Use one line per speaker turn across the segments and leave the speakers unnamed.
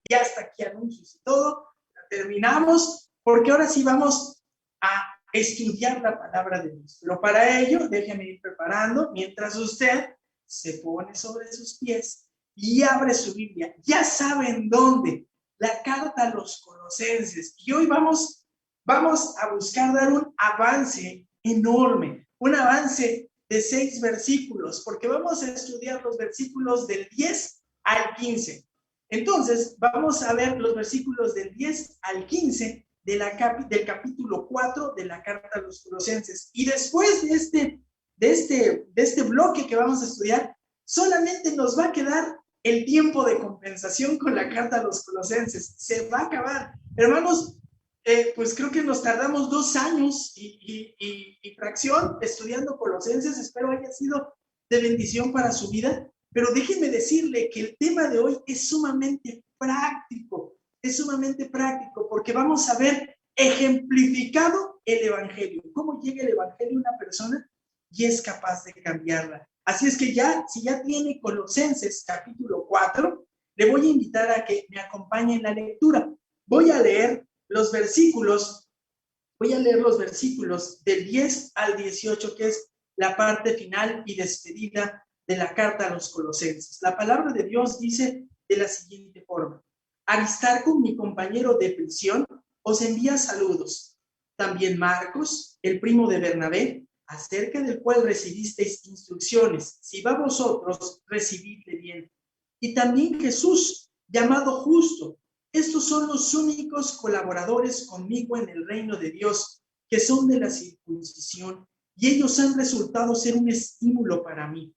ya hasta aquí anuncios y todo, terminamos, porque ahora sí vamos a estudiar la palabra de Dios. Pero para ello, déjeme ir preparando, mientras usted se pone sobre sus pies y abre su Biblia. Ya saben dónde, la carta a los Colosenses. Y hoy vamos a buscar dar un avance enorme, un avance de 6 versículos, porque vamos a estudiar los versículos del 10 al 15. Entonces, vamos a ver los versículos del 10 al 15 del capítulo 4 de la carta a los Colosenses. Y después de este bloque que vamos a estudiar, solamente nos va a quedar el tiempo de compensación con la carta a los Colosenses. Se va a acabar. Hermanos, pues creo que nos tardamos 2 años y fracción estudiando Colosenses. Espero haya sido de bendición para su vida. Pero déjeme decirle que el tema de hoy es sumamente práctico. Es sumamente práctico porque vamos a ver ejemplificado el Evangelio. ¿Cómo llega el Evangelio a una persona y es capaz de cambiarla? Así es que si ya tiene Colosenses capítulo 4, le voy a invitar a que me acompañe en la lectura. Voy a leer los versículos del 10 al 18, que es la parte final y despedida de la carta a los Colosenses. La palabra de Dios dice de la siguiente forma: Aristarco, mi compañero de prisión, os envía saludos. También Marcos, el primo de Bernabé, acerca del cual recibisteis instrucciones. Si va a vosotros, recibidle bien. Y también Jesús, llamado Justo. Estos son los únicos colaboradores conmigo en el reino de Dios, que son de la circuncisión, y ellos han resultado ser un estímulo para mí.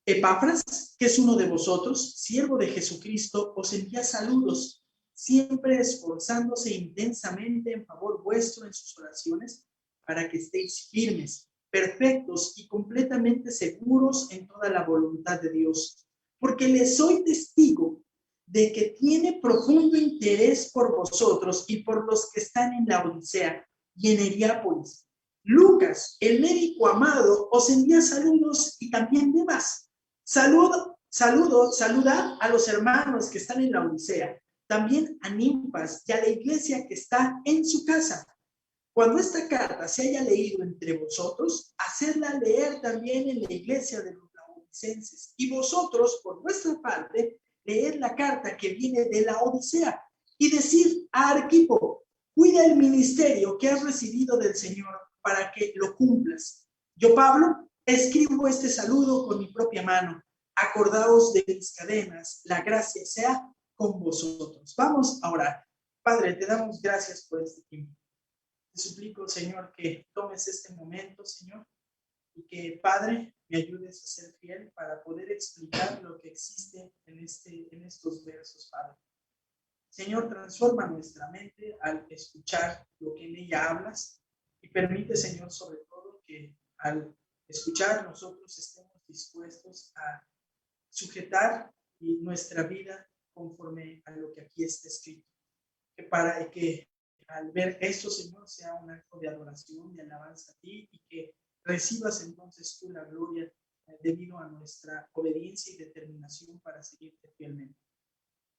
Epafras, que es uno de vosotros, siervo de Jesucristo, os envía saludos, siempre esforzándose intensamente en favor vuestro en sus oraciones, para que estéis firmes, perfectos y completamente seguros en toda la voluntad de Dios. Porque les soy testigo de que tiene profundo interés por vosotros y por los que están en la Odisea y en Heriápolis. Lucas, el médico amado, os envía saludos, y también Demas. Saludad a los hermanos que están en la Odisea, también a Nimfas y a la iglesia que está en su casa. Cuando esta carta se haya leído entre vosotros, hacedla leer también en la iglesia de los laodicenses. Y vosotros, por vuestra parte, leed la carta que viene de la Odisea y decir a Arquipo: cuida el ministerio que has recibido del Señor para que lo cumplas. Yo, Pablo, escribo este saludo con mi propia mano. Acordaos de mis cadenas. La gracia sea con vosotros. Vamos a orar. Padre, te damos gracias por este tiempo. Te suplico, Señor, que tomes este momento, Señor, y que, Padre, me ayudes a ser fiel para poder explicar lo que existe en estos versos, Padre. Señor, transforma nuestra mente al escuchar lo que en ella hablas, y permite, Señor, sobre todo que al escuchar nosotros estemos dispuestos a sujetar nuestra vida conforme a lo que aquí está escrito. Que para que al ver esto, Señor, sea un acto de adoración, de alabanza a ti, y que recibas entonces tú la gloria debido a nuestra obediencia y determinación para seguirte fielmente.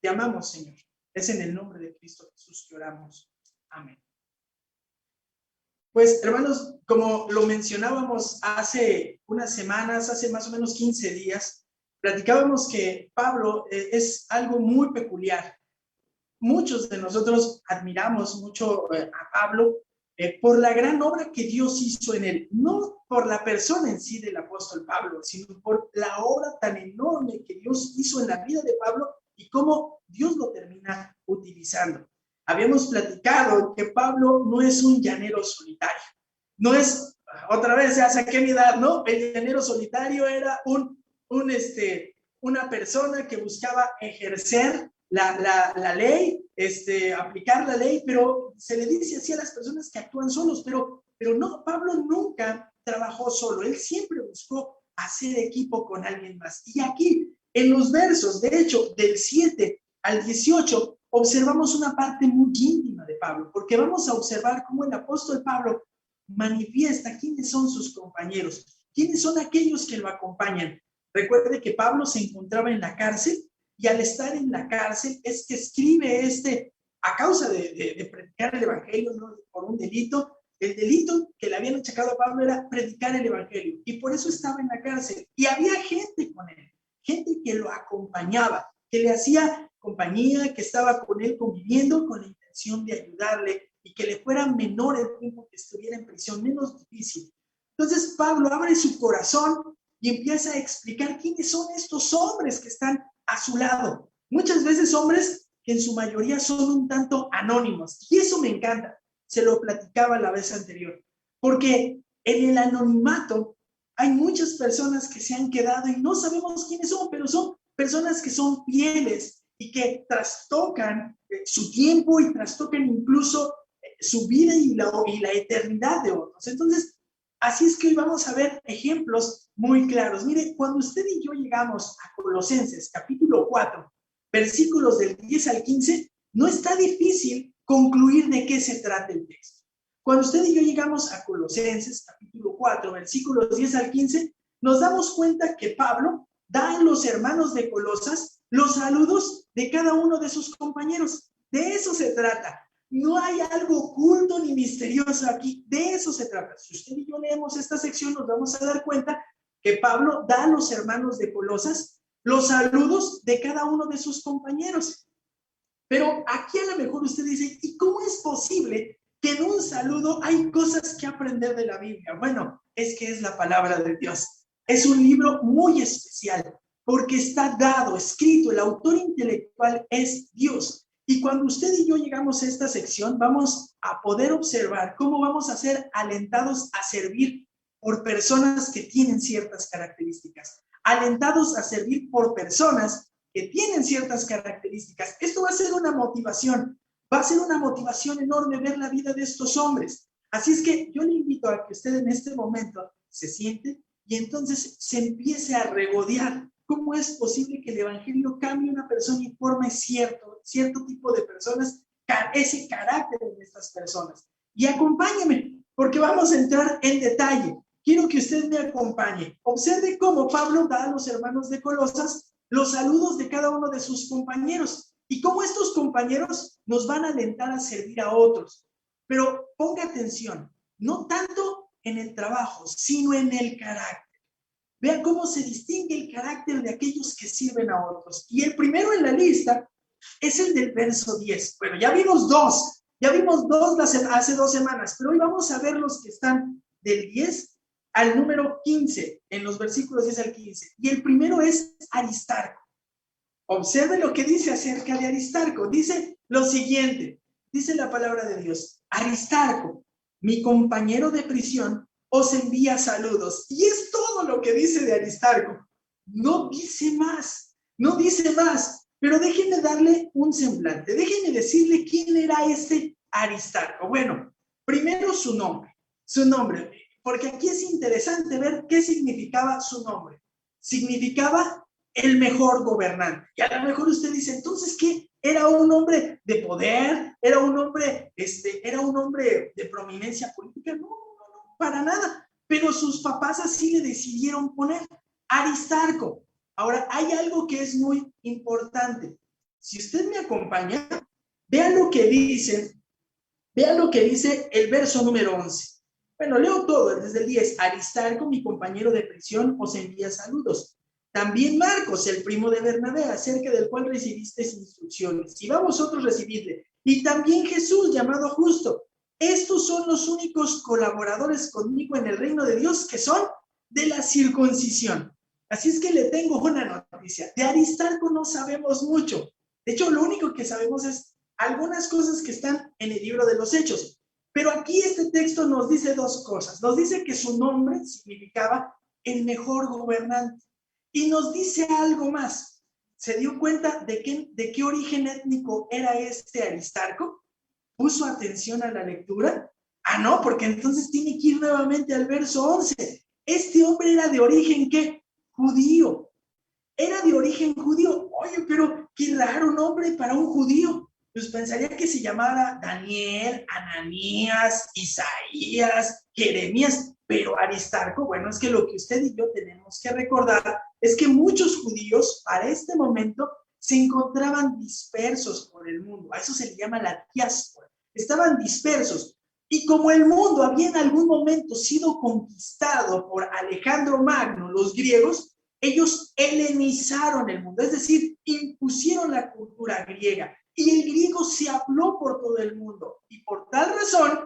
Te amamos, Señor. Es en el nombre de Cristo Jesús que oramos. Amén. Pues, hermanos, como lo mencionábamos hace unas semanas, hace más o menos 15 días, platicábamos que Pablo es algo muy peculiar. Muchos de nosotros admiramos mucho a Pablo por la gran obra que Dios hizo en él, no por la persona en sí del apóstol Pablo, sino por la obra tan enorme que Dios hizo en la vida de Pablo y cómo Dios lo termina utilizando. Habíamos platicado que Pablo no es un llanero solitario, no es, otra vez ya saqué mi edad, ¿no? El llanero solitario era una persona que buscaba ejercer la ley, aplicar la ley, pero se le dice así a las personas que actúan solos, pero no, Pablo nunca trabajó solo, él siempre buscó hacer equipo con alguien más. Y aquí, en los versos, de hecho, del 7 al 18, observamos una parte muy íntima de Pablo, porque vamos a observar cómo el apóstol Pablo manifiesta quiénes son sus compañeros, quiénes son aquellos que lo acompañan. Recuerde que Pablo se encontraba en la cárcel y al estar en la cárcel es que escribe a causa de predicar el evangelio, ¿no? Por un delito. El delito que le habían achacado a Pablo era predicar el evangelio, y por eso estaba en la cárcel. Y había gente con él, gente que lo acompañaba, que le hacía compañía, que estaba con él conviviendo con la intención de ayudarle y que le fuera menor el tiempo que estuviera en prisión, menos difícil. Entonces Pablo abre su corazón y empieza a explicar quiénes son estos hombres que están a su lado. Muchas veces hombres que en su mayoría son un tanto anónimos, y eso me encanta. Se lo platicaba la vez anterior, porque en el anonimato hay muchas personas que se han quedado y no sabemos quiénes son, pero son personas que son fieles y que trastocan su tiempo y trastocan incluso su vida y la eternidad de otros. Entonces, así es que hoy vamos a ver ejemplos muy claros. Mire, cuando usted y yo llegamos a Colosenses, capítulo 4, versículos del 10 al 15, no está difícil concluir de qué se trata el texto. Cuando usted y yo llegamos a Colosenses, capítulo 4, versículos 10 al 15, nos damos cuenta que Pablo da a los hermanos de Colosas los saludos de cada uno de sus compañeros. De eso se trata. No hay algo oculto ni misterioso aquí. De eso se trata. Si usted y yo leemos esta sección, nos vamos a dar cuenta que Pablo da a los hermanos de Colosas los saludos de cada uno de sus compañeros. Pero aquí a lo mejor usted dice, ¿y cómo es posible que en un saludo hay cosas que aprender de la Biblia? Bueno, es que es la palabra de Dios. Es un libro muy especial porque está dado, escrito, el autor intelectual es Dios. Y cuando usted y yo llegamos a esta sección, vamos a poder observar cómo vamos a ser alentados a servir por personas que tienen ciertas características. Alentados a servir por personas que tienen ciertas características. Esto va a ser una motivación. Va a ser una motivación enorme ver la vida de estos hombres. Así es que yo le invito a que usted en este momento se siente y entonces se empiece a regodear. ¿Cómo es posible que el evangelio cambie una persona y forme cierto tipo de personas, ese carácter de estas personas? Y acompáñeme, porque vamos a entrar en detalle. Quiero que usted me acompañe. Observe cómo Pablo da a los hermanos de Colosas los saludos de cada uno de sus compañeros y cómo estos compañeros nos van a alentar a servir a otros. Pero ponga atención, no tanto en el trabajo, sino en el carácter. Vea cómo se distingue el carácter de aquellos que sirven a otros. Y el primero en la lista es el del verso 10. Bueno, ya vimos dos hace 2 semanas, pero hoy vamos a ver los que están del 10 al número 15, en los versículos 10 al 15. Y el primero es Aristarco. Observe lo que dice acerca de Aristarco. Dice lo siguiente, dice la palabra de Dios: Aristarco, mi compañero de prisión, os envía saludos. Y es todo lo que dice de Aristarco. No dice más, pero déjenme darle un semblante, déjenme decirle quién era este Aristarco. Bueno, primero su nombre, porque aquí es interesante ver qué significaba su nombre. Significaba el mejor gobernante. Y a lo mejor usted dice, entonces, ¿qué? ¿Era un hombre de poder? ¿Era un hombre de prominencia política? No, para nada. Pero sus papás así le decidieron poner Aristarco. Ahora, hay algo que es muy importante. Si usted me acompaña, vean lo que dice el verso número 11. Bueno, leo todo desde el 10. Aristarco, mi compañero de prisión, os envía saludos. También Marcos, el primo de Bernabé, acerca del cual recibisteis instrucciones. Y vamos otros recibirle. Y también Jesús, llamado Justo. Estos son los únicos colaboradores conmigo en el reino de Dios que son de la circuncisión. Así es que le tengo una noticia. De Aristarco no sabemos mucho. De hecho, lo único que sabemos es algunas cosas que están en el libro de los Hechos. Pero aquí este texto nos dice 2 cosas. Nos dice que su nombre significaba el mejor gobernante. Y nos dice algo más. ¿Se dio cuenta de qué origen étnico era este Aristarco? ¿Puso atención a la lectura? Ah, no, porque entonces tiene que ir nuevamente al verso 11. Este hombre era de origen, ¿qué? Judío. Era de origen judío. Oye, pero qué raro nombre para un judío. Pues pensaría que se llamara Daniel, Ananías, Isaías, Jeremías. Pero Aristarco, bueno, es que lo que usted y yo tenemos que recordar es que muchos judíos para este momento se encontraban dispersos por el mundo. A eso se le llama la diáspora. Estaban dispersos. Y como el mundo había en algún momento sido conquistado por Alejandro Magno, los griegos, ellos helenizaron el mundo, es decir, impusieron la cultura griega. Y el griego se habló por todo el mundo. Y por tal razón,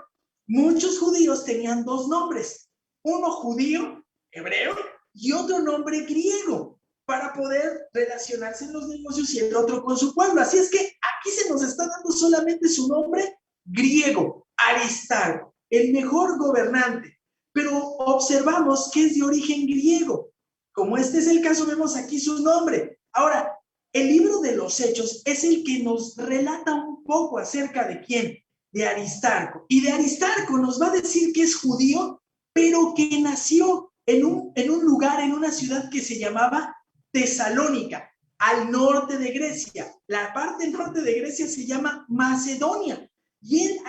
muchos judíos tenían dos nombres. Uno judío, hebreo, y otro nombre griego, para poder relacionarse en los negocios, y el otro con su pueblo. Así es que aquí se nos está dando solamente su nombre griego, Aristarco, el mejor gobernante. Pero observamos que es de origen griego. Como este es el caso, vemos aquí su nombre. Ahora, el libro de los Hechos es el que nos relata un poco acerca de quién, de Aristarco. Y de Aristarco nos va a decir que es judío, pero que nació en un lugar, en una ciudad que se llamaba Tesalónica, al norte de Grecia. La parte norte de Grecia se llama Macedonia. Y él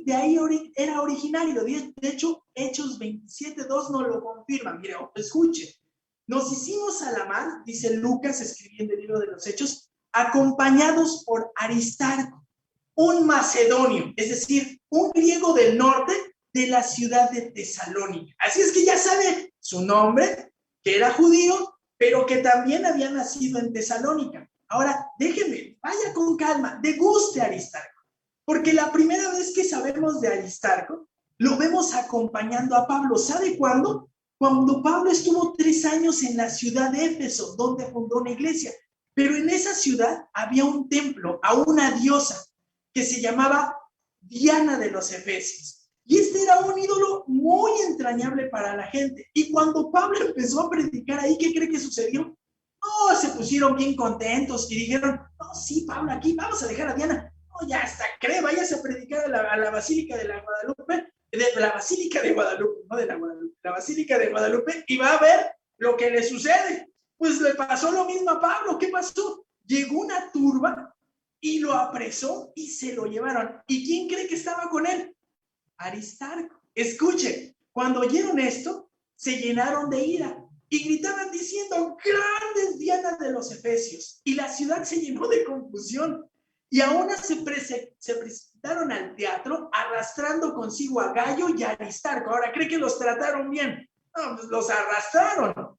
de ahí era originario. De hecho, Hechos 27:2 nos lo confirma. Mire, escuche. Nos hicimos a la mar, dice Lucas, escribiendo el libro de los Hechos, acompañados por Aristarco, un macedonio, es decir, un griego del norte de la ciudad de Tesalónica. Así es que ya sabe su nombre, que era judío, pero que también había nacido en Tesalónica. Ahora, déjeme, vaya con calma, deguste a Aristarco, porque la primera vez que sabemos de Aristarco, lo vemos acompañando a Pablo. ¿Sabe cuándo? Cuando Pablo estuvo 3 años en la ciudad de Éfeso, donde fundó una iglesia. Pero en esa ciudad había un templo a una diosa que se llamaba Diana de los Efesios. Y este era un ídolo muy entrañable para la gente. Y cuando Pablo empezó a predicar ahí, ¿qué cree que sucedió? No, se pusieron bien contentos y dijeron, no, sí, Pablo, aquí vamos a dejar a Diana. No, ya está, váyase a predicar a la Basílica de la Guadalupe, de la Basílica de Guadalupe, no de la Guadalupe, la Basílica de Guadalupe, y va a ver lo que le sucede. Pues le pasó lo mismo a Pablo. ¿Qué pasó? Llegó una turba y lo apresó y se lo llevaron. ¿Y quién cree que estaba con él? Aristarco. Escuchen, cuando oyeron esto, se llenaron de ira y gritaban diciendo, grandes Dianas de los Efesios. Y la ciudad se llenó de confusión. Y aún se precipitaron al teatro, arrastrando consigo a Gayo y a Aristarco. Ahora, ¿cree que los trataron bien? No, pues los arrastraron.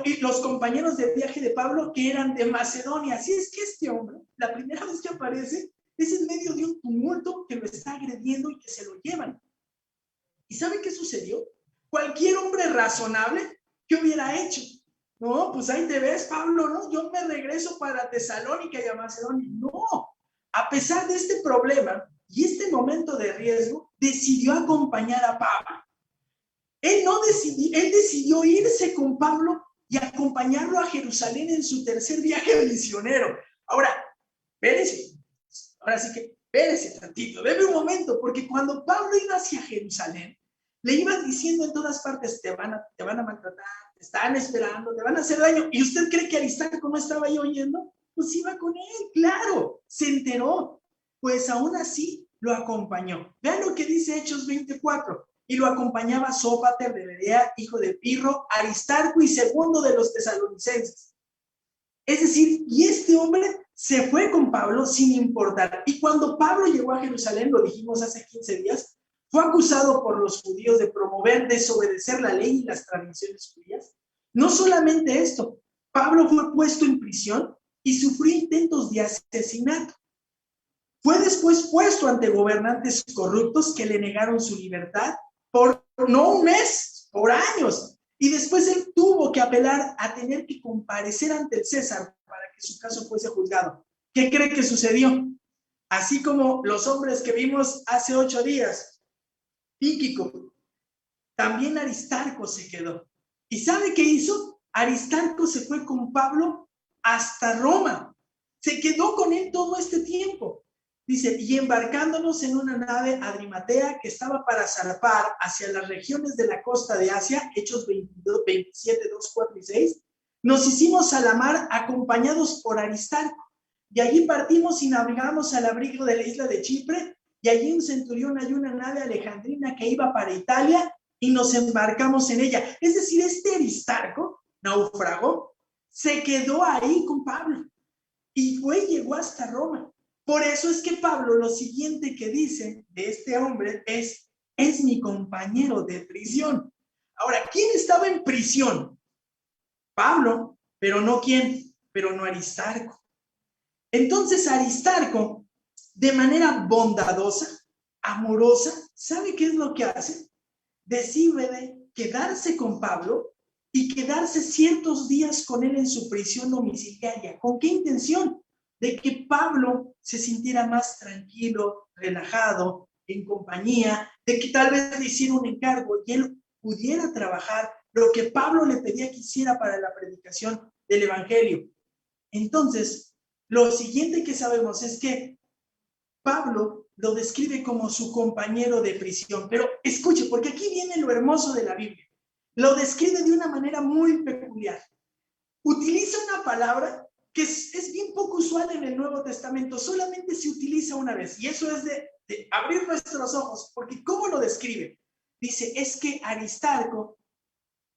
Y los compañeros de viaje de Pablo, que eran de Macedonia. Así es que este hombre, la primera vez que aparece, es en medio de un tumulto que lo está agrediendo y que se lo llevan. ¿Y sabe qué sucedió? Cualquier hombre razonable, ¿qué hubiera hecho? No, pues ahí te ves, Pablo, ¿no? Yo me regreso para Tesalónica y a Macedonia. No, a pesar de este problema y este momento de riesgo, decidió acompañar a Pablo. Él decidió irse con Pablo y acompañarlo a Jerusalén en su tercer viaje misionero. Ahora, espérese, ahora sí que espérese tantito, deme un momento, porque cuando Pablo iba hacia Jerusalén, le iban diciendo en todas partes, te van a maltratar, te están esperando, te van a hacer daño. ¿Y usted cree que Aristarco no estaba ahí oyendo? Pues iba con él, claro, se enteró. Pues aún así lo acompañó. Vean lo que dice Hechos 24. Y lo acompañaba Sópater de Berea, hijo de Pirro, Aristarco y segundo de los tesalonicenses. Es decir, y este hombre se fue con Pablo sin importar. Y cuando Pablo llegó a Jerusalén, lo dijimos hace 15 días, fue acusado por los judíos de promover, desobedecer la ley y las tradiciones judías. No solamente esto, Pablo fue puesto en prisión y sufrió intentos de asesinato. Fue después puesto ante gobernantes corruptos que le negaron su libertad por no un mes, por años. Y después él tuvo que apelar a tener que comparecer ante el César para que su caso fuese juzgado. ¿Qué cree que sucedió? Así como los hombres que vimos hace 8 días, Tíquico, también Aristarco se quedó. ¿Y sabe qué hizo? Aristarco se fue con Pablo hasta Roma. Se quedó con él todo este tiempo. Dice, y embarcándonos en una nave Adrimatea que estaba para zarpar hacia las regiones de la costa de Asia, Hechos 22, 27, 2, 4 y 6, nos hicimos a la mar acompañados por Aristarco. Y allí partimos y navegamos al abrigo de la isla de Chipre, y allí un centurión halló una nave alejandrina que iba para Italia, y nos embarcamos en ella. Es decir, este Aristarco naufragó, se quedó ahí con Pablo. y llegó hasta Roma. Por eso es que Pablo lo siguiente que dice de este hombre es mi compañero de prisión. Ahora, ¿quién estaba en prisión? Pablo, pero no quién, pero no Aristarco. Entonces Aristarco, de manera bondadosa, amorosa, ¿sabe qué es lo que hace? Decide quedarse con Pablo y quedarse ciertos días con él en su prisión domiciliaria. ¿Con qué intención? De que Pablo se sintiera más tranquilo, relajado, en compañía, de que tal vez le hiciera un encargo y él pudiera trabajar lo que Pablo le pedía que hiciera para la predicación del Evangelio. Entonces, lo siguiente que sabemos es que Pablo lo describe como su compañero de prisión. Pero escuche, porque aquí viene lo hermoso de la Biblia. Lo describe de una manera muy peculiar. Utiliza una palabra que es bien poco usual en el Nuevo Testamento. Solamente se utiliza una vez. Y eso es de abrir nuestros ojos. Porque ¿cómo lo describe? Dice, es que Aristarco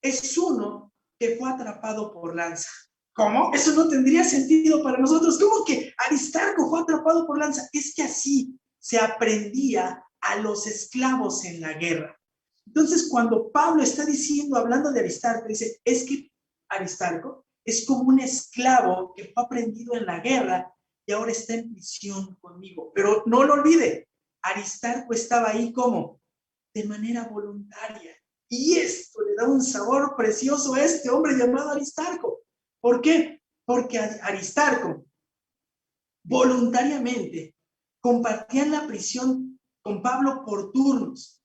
es uno que fue atrapado por lanza. ¿Cómo? Eso no tendría sentido para nosotros. ¿Cómo que Aristarco fue atrapado por lanza? Es que así se aprendía a los esclavos en la guerra. Entonces, cuando Pablo está diciendo, hablando de Aristarco, dice, es que Aristarco es como un esclavo que fue aprendido en la guerra y ahora está en prisión conmigo. Pero no lo olvide, Aristarco estaba ahí como de manera voluntaria. Y esto le da un sabor precioso a este hombre llamado Aristarco. ¿Por qué? Porque Aristarco voluntariamente compartía la prisión con Pablo por turnos,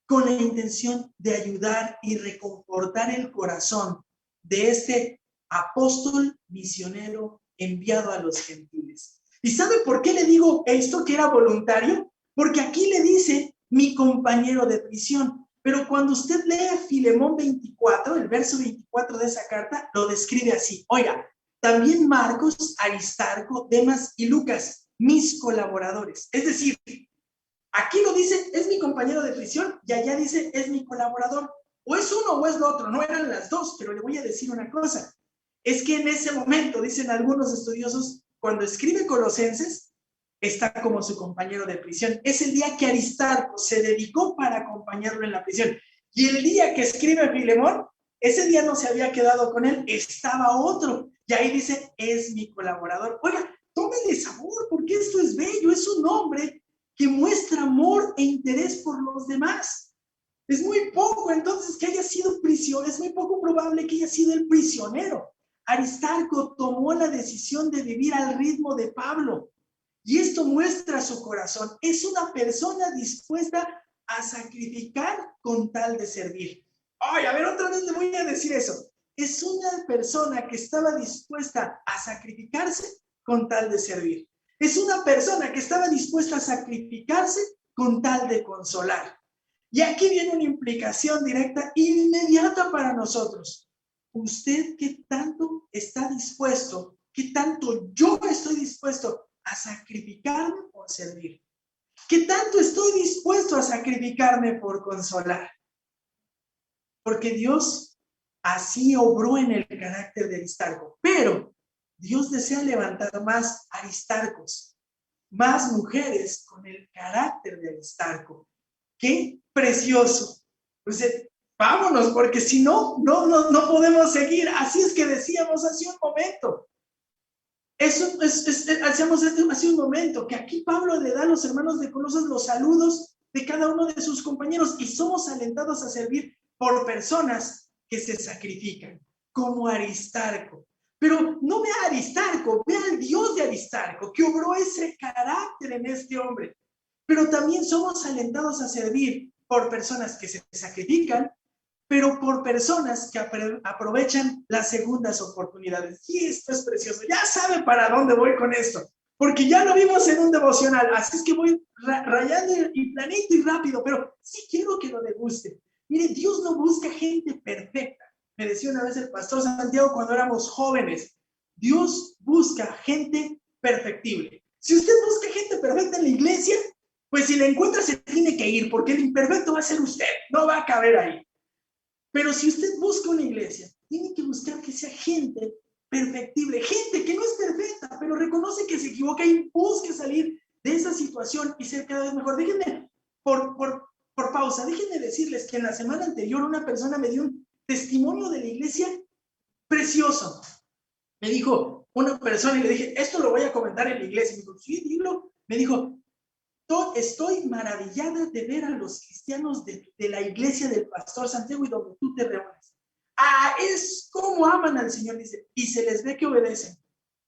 con la intención de ayudar y reconfortar el corazón de este apóstol misionero enviado a los gentiles. ¿Y sabe por qué le digo esto, que era voluntario? Porque aquí le dice mi compañero de prisión. Pero cuando usted lee Filemón 24, el verso 24 de esa carta, lo describe así. Oiga, también Marcos, Aristarco, Demas y Lucas, mis colaboradores. Es decir, aquí lo dice, es mi compañero de prisión, y allá dice, es mi colaborador. O es uno o es lo otro, no eran las dos, pero le voy a decir una cosa. Es que en ese momento, dicen algunos estudiosos, cuando escribe Colosenses, está como su compañero de prisión. Es el día que Aristarco se dedicó para acompañarlo en la prisión. Y el día que escribe Filemón, ese día no se había quedado con él, estaba otro. Y ahí dice, es mi colaborador. Oiga, tómenle sabor, porque esto es bello, es un hombre que muestra amor e interés por los demás. Es muy poco, entonces, que haya sido prisionero, es muy poco probable que haya sido el prisionero. Aristarco tomó la decisión de vivir al ritmo de Pablo. Y esto muestra su corazón. Es una persona dispuesta a sacrificar con tal de servir. Ay, a ver, otra vez le voy a decir eso. Es una persona que estaba dispuesta a sacrificarse con tal de servir. Es una persona que estaba dispuesta a sacrificarse con tal de consolar. Y aquí viene una implicación directa e inmediata para nosotros. ¿Usted qué tanto está dispuesto? ¿Qué tanto yo estoy dispuesto a sacrificarme por servir? ¿Qué tanto estoy dispuesto a sacrificarme por consolar? Porque Dios así obró en el carácter de Aristarco. Pero Dios desea levantar más Aristarcos, más mujeres con el carácter de Aristarco. ¡Qué precioso! Pues vámonos, porque si no podemos seguir. Así es que decíamos hace un momento. Hacíamos hace un momento, que aquí Pablo le da a los hermanos de Colosas los saludos de cada uno de sus compañeros y somos alentados a servir por personas que se sacrifican, como Aristarco. Pero no vea a Aristarco, vea al Dios de Aristarco, que obró ese carácter en este hombre. Pero también somos alentados a servir por personas que se sacrifican, pero por personas que aprovechan las segundas oportunidades. Y esto es precioso. Ya sabe para dónde voy con esto, porque ya lo vimos en un devocional, así es que voy rayando y planito y rápido, pero sí quiero que lo deguste. Mire, Dios no busca gente perfecta. Me decía una vez el pastor Santiago cuando éramos jóvenes, Dios busca gente perfectible. Si usted busca gente perfecta en la iglesia, pues si la encuentra se tiene que ir, porque el imperfecto va a ser usted, no va a caber ahí. Pero si usted busca una iglesia, tiene que buscar que sea gente perfectible. Gente que no es perfecta, pero reconoce que se equivoca y busca salir de esa situación y ser cada vez mejor. Déjenme, por pausa, déjenme decirles que en la semana anterior una persona me dio un testimonio de la iglesia precioso. Me dijo una persona y le dije, esto lo voy a comentar en la iglesia. Me dijo, sí, dilo. Me dijo, estoy maravillada de ver a los cristianos de la iglesia del pastor Santiago y donde tú te reúnes. Es como aman al Señor, dice, y se les ve que obedecen,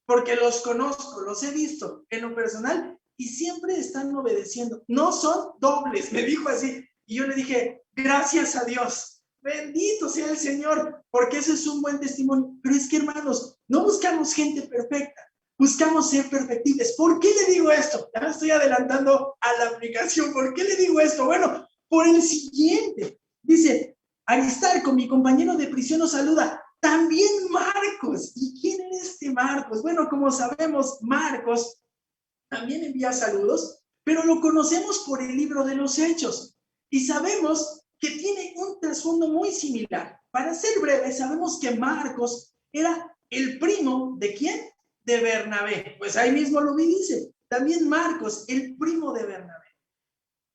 porque los conozco, los he visto en lo personal y siempre están obedeciendo. No son dobles, me dijo así. Y yo le dije, gracias a Dios, bendito sea el Señor, porque ese es un buen testimonio. Pero es que, hermanos, no buscamos gente perfecta, buscamos ser perfectibles. ¿Por qué le digo esto? Ya me estoy adelantando a la aplicación. ¿Por qué le digo esto? Bueno, por el siguiente. Dice, Aristarco, mi compañero de prisión, nos saluda. También Marcos. ¿Y quién es este Marcos? Bueno, como sabemos, Marcos también envía saludos, pero lo conocemos por el libro de los Hechos. Y sabemos que tiene un trasfondo muy similar. Para ser breve, sabemos que Marcos era el primo ¿de quién? De Bernabé. Pues ahí mismo lo dice. También Marcos, el primo de Bernabé.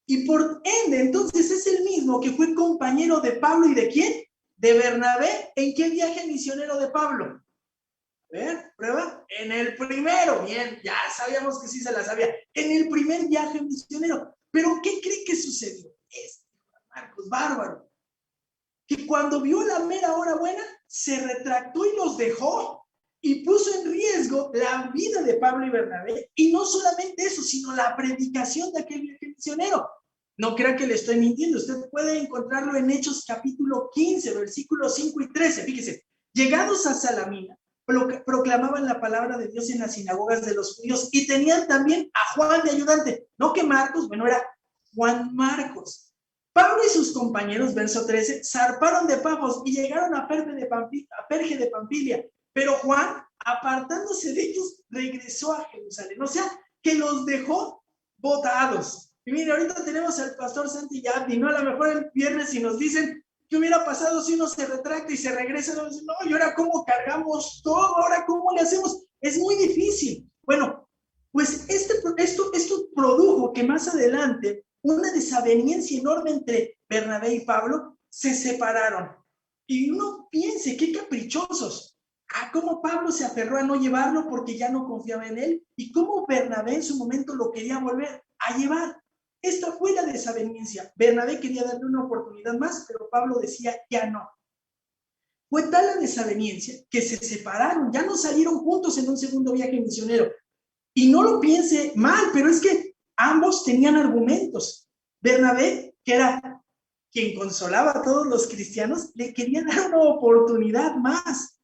Y por ende, entonces es el mismo que fue compañero de Pablo y ¿de quién? De Bernabé. ¿En qué viaje misionero de Pablo? A ver, prueba. En el primero. Bien, ya sabíamos que sí se la sabía. En el primer viaje misionero. Pero ¿qué cree que sucedió? Marcos, bárbaro. Que cuando vio la mera hora buena, se retractó y los dejó. Y puso en riesgo la vida de Pablo y Bernabé. Y no solamente eso, sino la predicación de aquel viaje misionero. No crea que le estoy mintiendo. Usted puede encontrarlo en Hechos capítulo 15, versículos 5 y 13. Fíjese, llegados a Salamina, proclamaban la palabra de Dios en las sinagogas de los judíos y tenían también a Juan de ayudante. No que Marcos, bueno, era Juan Marcos. Pablo y sus compañeros, verso 13, zarparon de Pafos y llegaron a Perge de Pamfilia. Pero Juan, apartándose de ellos, regresó a Jerusalén. O sea, que los dejó botados. Y mire, ahorita tenemos al pastor Santi Yabdi, ¿no? A lo mejor el viernes si nos dicen, ¿qué hubiera pasado si uno se retracta y se regresa? No, y ahora cómo cargamos todo, ahora cómo le hacemos. Es muy difícil. Bueno, pues esto produjo que más adelante una desaveniencia enorme entre Bernabé y Pablo, se separaron. Y uno piense, qué caprichosos. Cómo Pablo se aferró a no llevarlo porque ya no confiaba en él y cómo Bernabé en su momento lo quería volver a llevar. Esta fue la desaveniencia. Bernabé quería darle una oportunidad más, pero Pablo decía, ya no. Fue tal la desaveniencia que se separaron, ya no salieron juntos en un segundo viaje misionero. Y no lo piense mal, pero es que ambos tenían argumentos. Bernabé, que era quien consolaba a todos los cristianos, le quería dar una oportunidad más.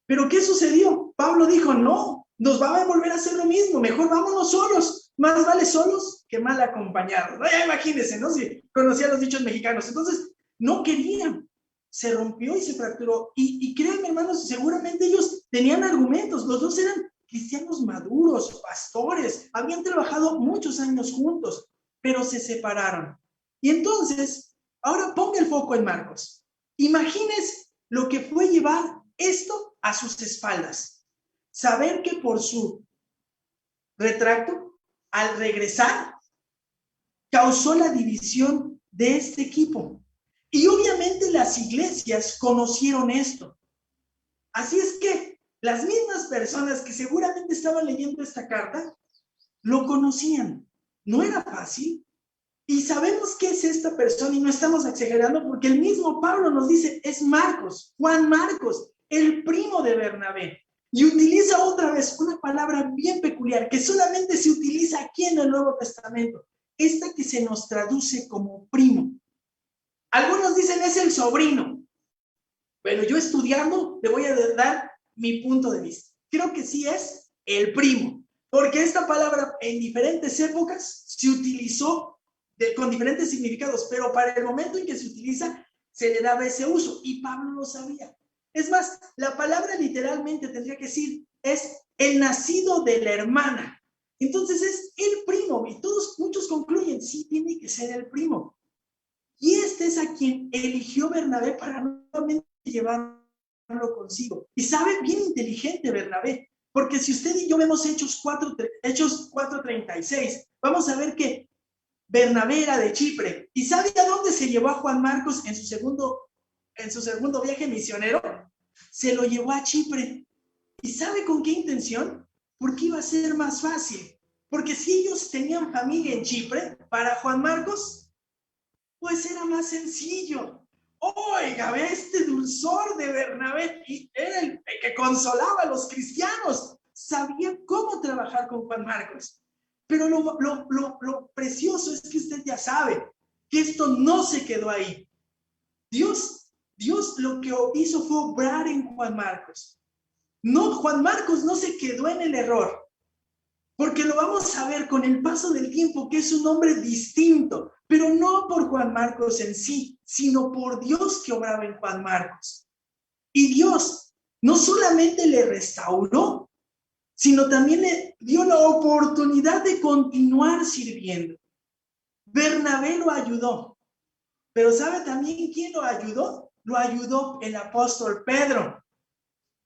Pero ¿qué sucedió? Pablo dijo, no, nos va a volver a hacer lo mismo, mejor vámonos solos. Más vale solos que mal acompañados. Ya imagínense, ¿no? Si conocían los dichos mexicanos. Entonces, no querían. Se rompió y se fracturó. Y créanme, hermanos, seguramente ellos tenían argumentos. Los dos eran cristianos maduros, pastores, habían trabajado muchos años juntos, pero se separaron. Y entonces, ahora ponga el foco en Marcos. Imagínese lo que fue llevar esto a sus espaldas. Saber que por su retracto, al regresar, causó la división de este equipo. Y obviamente las iglesias conocieron esto. Así es que las mismas personas que seguramente estaban leyendo esta carta, lo conocían. No era fácil. Y sabemos qué es esta persona y no estamos exagerando porque el mismo Pablo nos dice, es Marcos, Juan Marcos, el primo de Bernabé. Y utiliza otra vez una palabra bien peculiar que solamente se utiliza aquí en el Nuevo Testamento. Esta que se nos traduce como primo. Algunos dicen es el sobrino. Bueno, yo estudiando le voy a dar mi punto de vista. Creo que sí es el primo, porque esta palabra en diferentes épocas se utilizó con diferentes significados, pero para el momento en que se utiliza se le daba ese uso y Pablo lo sabía. Es más, la palabra literalmente tendría que decir es el nacido de la hermana. Entonces es el primo y muchos concluyen, sí, tiene que ser el primo. Y este es a quien eligió Bernabé para nuevamente llevar llevarlo consigo. Y sabe, bien inteligente Bernabé, porque si usted y yo vemos Hechos 4:36, vamos a ver que Bernabé era de Chipre. ¿Y sabe a dónde se llevó a Juan Marcos en su segundo viaje misionero? Se lo llevó a Chipre. ¿Y sabe con qué intención? Porque iba a ser más fácil. Porque si ellos tenían familia en Chipre, para Juan Marcos, pues era más sencillo. Oiga, ve este dulzor de Bernabé, y era el que consolaba a los cristianos. Sabía cómo trabajar con Juan Marcos. Pero lo precioso es que usted ya sabe que esto no se quedó ahí. Dios lo que hizo fue obrar en Juan Marcos. No, Juan Marcos no se quedó en el error, porque lo vamos a ver con el paso del tiempo que es un hombre distinto, pero no por Juan Marcos en sí, sino por Dios que obraba en Juan Marcos. Y Dios no solamente le restauró, sino también le dio la oportunidad de continuar sirviendo. Bernabé lo ayudó, pero ¿sabe también quién lo ayudó? Lo ayudó el apóstol Pedro.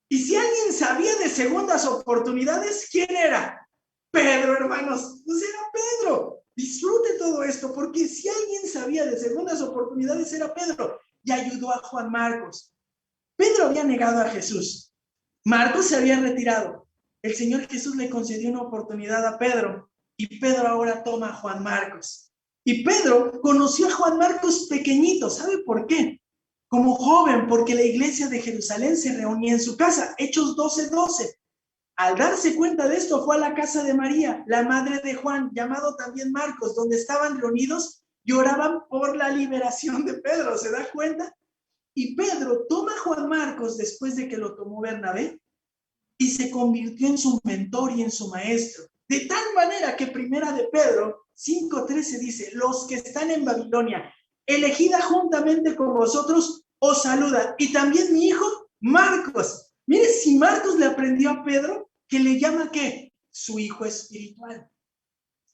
Y si alguien sabía de segundas oportunidades, ¿quién era? Pedro, hermanos. Pues era Pedro. Disfrute todo esto, porque si alguien sabía de segundas oportunidades, era Pedro. Y ayudó a Juan Marcos. Pedro había negado a Jesús. Marcos se había retirado. El Señor Jesús le concedió una oportunidad a Pedro. Y Pedro ahora toma a Juan Marcos. Y Pedro conoció a Juan Marcos pequeñito. ¿Sabe por qué? Como joven, porque la iglesia de Jerusalén se reunía en su casa. Hechos 12:12. Al darse cuenta de esto, fue a la casa de María, la madre de Juan, llamado también Marcos, donde estaban reunidos y oraban por la liberación de Pedro. ¿Se da cuenta? Y Pedro toma a Juan Marcos después de que lo tomó Bernabé y se convirtió en su mentor y en su maestro. De tal manera que primera de Pedro 5:13 dice: los que están en Babilonia, elegida juntamente con vosotros, os saluda. Y también mi hijo Marcos. Mire, si Marcos le aprendió a Pedro, que le llama ¿qué? Su hijo espiritual.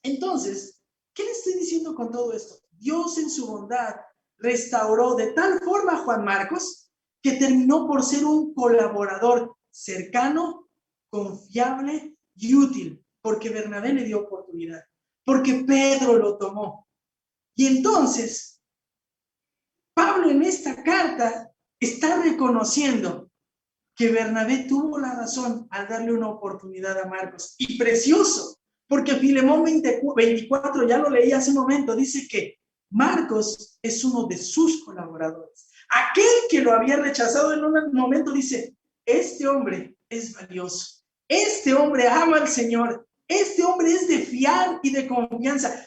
Entonces, ¿qué le estoy diciendo con todo esto? Dios en su bondad restauró de tal forma a Juan Marcos que terminó por ser un colaborador cercano, confiable y útil, porque Bernabé le dio oportunidad, porque Pedro lo tomó. Y entonces, Pablo en esta carta está reconociendo que Bernabé tuvo la razón al darle una oportunidad a Marcos. Y precioso, porque Filemón 24, ya lo leí hace un momento, dice que Marcos es uno de sus colaboradores. Aquel que lo había rechazado en un momento dice: este hombre es valioso, este hombre ama al Señor, este hombre es de fiar y de confianza.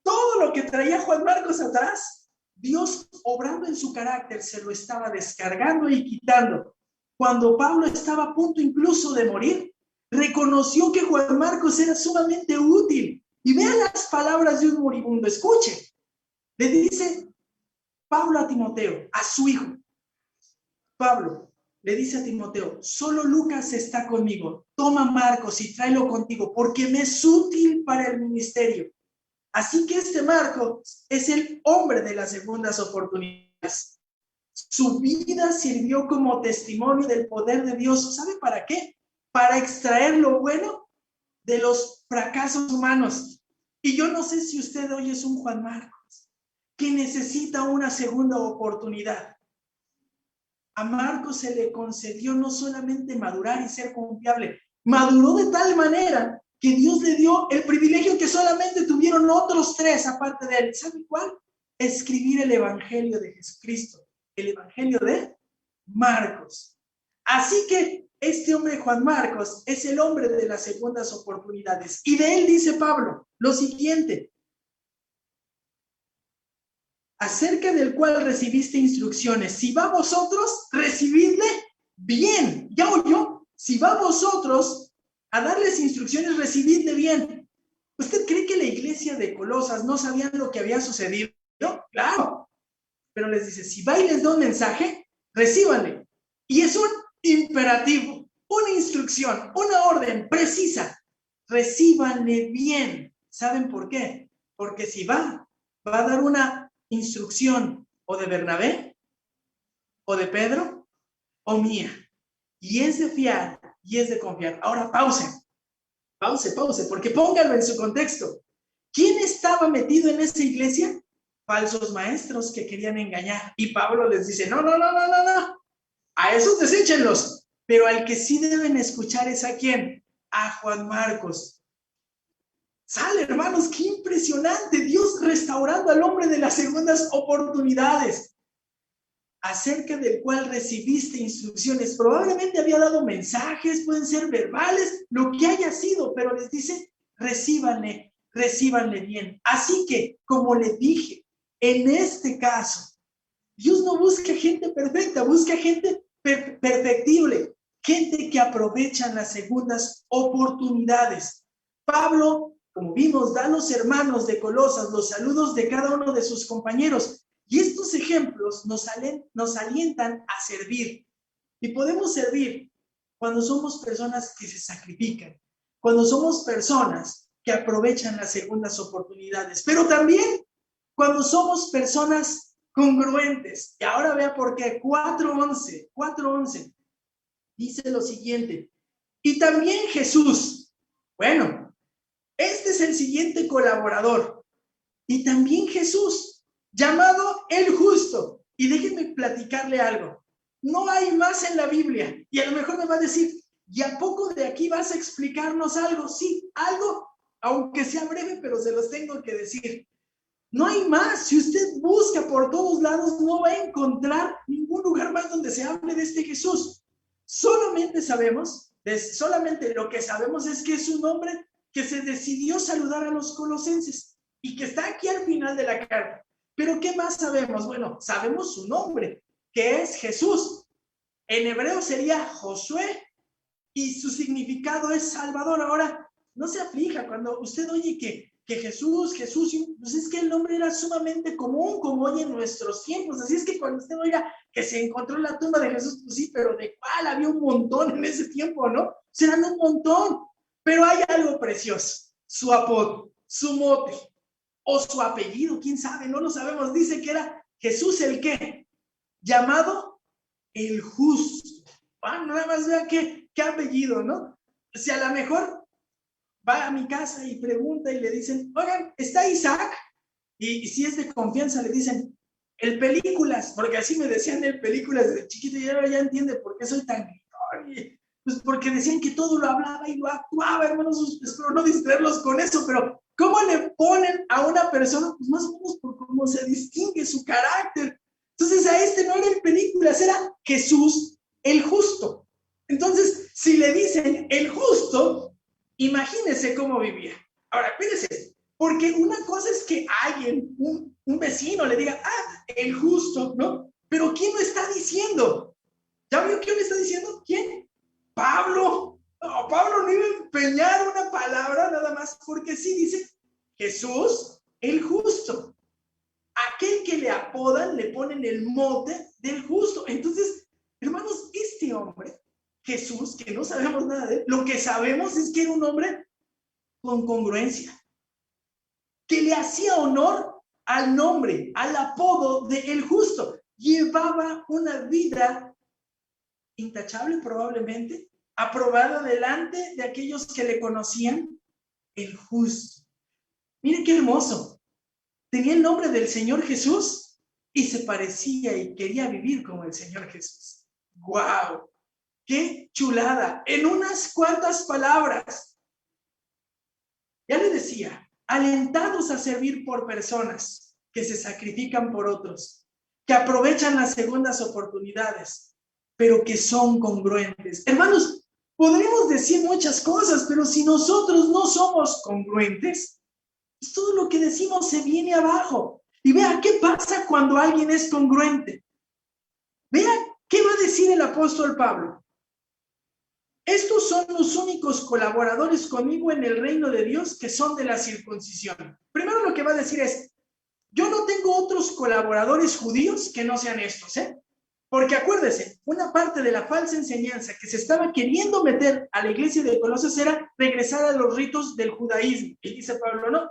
Todo lo que traía Juan Marcos atrás, Dios obrando en su carácter se lo estaba descargando y quitando. Cuando Pablo estaba a punto incluso de morir, reconoció que Juan Marcos era sumamente útil. Y vean las palabras de un moribundo. Escuche. Le dice Pablo a Timoteo, a su hijo. Pablo le dice a Timoteo: solo Lucas está conmigo. Toma Marcos y tráelo contigo, porque me es útil para el ministerio. Así que este Marcos es el hombre de las segundas oportunidades. Su vida sirvió como testimonio del poder de Dios. ¿Sabe para qué? Para extraer lo bueno de los fracasos humanos. Y yo no sé si usted hoy es un Juan Marcos que necesita una segunda oportunidad. A Marcos se le concedió no solamente madurar y ser confiable, maduró de tal manera que Dios le dio el privilegio que solamente tuvieron otros 3 aparte de él. ¿Sabe cuál? Escribir el Evangelio de Jesucristo, el Evangelio de Marcos. Así que este hombre Juan Marcos es el hombre de las segundas oportunidades. Y de él dice Pablo lo siguiente: acerca del cual recibiste instrucciones. Si va a vosotros, recibidle bien. ¿Ya oyó? Si va a vosotros a darles instrucciones, recibidle bien. ¿Usted cree que la iglesia de Colosas no sabían lo que había sucedido? Claro. Pero les dice: si va y les da un mensaje, recíbanle. Y es un imperativo, una instrucción, una orden precisa. Recíbanle bien. ¿Saben por qué? Porque si va a dar una instrucción o de Bernabé, o de Pedro, o mía. y es de fiar y es de confiar. Ahora pause, porque póngalo en su contexto. ¿Quién estaba metido en esa iglesia? Falsos maestros que querían engañar. Y Pablo les dice, no, a esos deséchenlos, pero al que sí deben escuchar es ¿a quién? A Juan Marcos. Sale, hermanos, qué impresionante, Dios restaurando al hombre de las segundas oportunidades, acerca del cual recibiste instrucciones. Probablemente había dado mensajes, pueden ser verbales, lo que haya sido, pero les dice, recíbanle bien. Así que, como le dije, en este caso, Dios no busca gente perfecta, busca gente perfectible, gente que aprovecha las segundas oportunidades. Pablo, como vimos, da a los hermanos de Colosas los saludos de cada uno de sus compañeros. Y estos ejemplos nos alientan a servir. Y podemos servir cuando somos personas que se sacrifican, cuando somos personas que aprovechan las segundas oportunidades, pero también cuando somos personas congruentes. Y ahora vea por qué. 4:11 dice lo siguiente. Y también Jesús. Bueno, este es el siguiente colaborador. Y también Jesús, llamado el justo. Y déjenme platicarle algo. No hay más en la Biblia. Y a lo mejor me va a decir, ¿y a poco de aquí vas a explicarnos algo? Sí, algo, aunque sea breve, pero se los tengo que decir. No hay más. Si usted busca por todos lados, no va a encontrar ningún lugar más donde se hable de este Jesús. Solamente lo que sabemos es que es un hombre que se decidió saludar a los colosenses y que está aquí al final de la carta. Pero ¿qué más sabemos? Bueno, sabemos su nombre, que es Jesús. En hebreo sería Josué y su significado es Salvador. Ahora, no se aflija cuando usted oye que Jesús, pues es que el nombre era sumamente común, como hoy en nuestros tiempos. Así es que cuando usted oiga que se encontró la tumba de Jesús, pues sí, pero ¿de cuál? Había un montón en ese tiempo, ¿no? Serán un montón. Pero hay algo precioso, su apodo, su mote, o su apellido, quién sabe, no lo sabemos. Dice que era Jesús el ¿qué? Llamado el justo. Nada más vea qué apellido, ¿no? Si a lo mejor va a mi casa y pregunta y le dicen, oigan, ¿está Isaac? Y si es de confianza le dicen, el películas, porque así me decían el películas desde chiquito y ahora ya entiende por qué soy tan gritón. Pues porque decían que todo lo hablaba y lo actuaba, hermanos, espero no distraerlos con eso, pero ¿cómo le ponen a una persona? Pues más o menos por cómo se distingue su carácter. Entonces a este no era el películas, era Jesús el justo. Entonces, si le dicen el justo, imagínese cómo vivía. Ahora, espérese, porque una cosa es que alguien, un vecino, le diga, el justo, ¿no? Pero ¿quién lo está diciendo? ¿Ya vio quién lo está diciendo? ¿Quién? Pablo. No, Pablo no iba a empeñar una palabra nada más, porque sí dice Jesús, el justo. Aquel que le apodan, le ponen el mote del justo. Entonces, hermanos, este hombre, Jesús, que no sabemos nada de él, lo que sabemos es que era un hombre con congruencia, que le hacía honor al nombre, al apodo de el justo. Llevaba una vida intachable probablemente, aprobada delante de aquellos que le conocían, el justo. Mire qué hermoso. Tenía el nombre del Señor Jesús y se parecía y quería vivir como el Señor Jesús. ¡Guau! ¡Qué chulada! En unas cuantas palabras. Ya le decía, alentados a servir por personas que se sacrifican por otros, que aprovechan las segundas oportunidades, pero que son congruentes. Hermanos, podríamos decir muchas cosas, pero si nosotros no somos congruentes, pues todo lo que decimos se viene abajo. Y vea, ¿qué pasa cuando alguien es congruente? Vea, ¿qué va a decir el apóstol Pablo? Estos son los únicos colaboradores conmigo en el reino de Dios que son de la circuncisión. Primero lo que va a decir es, yo no tengo otros colaboradores judíos que no sean estos, ¿eh? Porque acuérdese, una parte de la falsa enseñanza que se estaba queriendo meter a la iglesia de Colosas era regresar a los ritos del judaísmo. Y dice Pablo, no,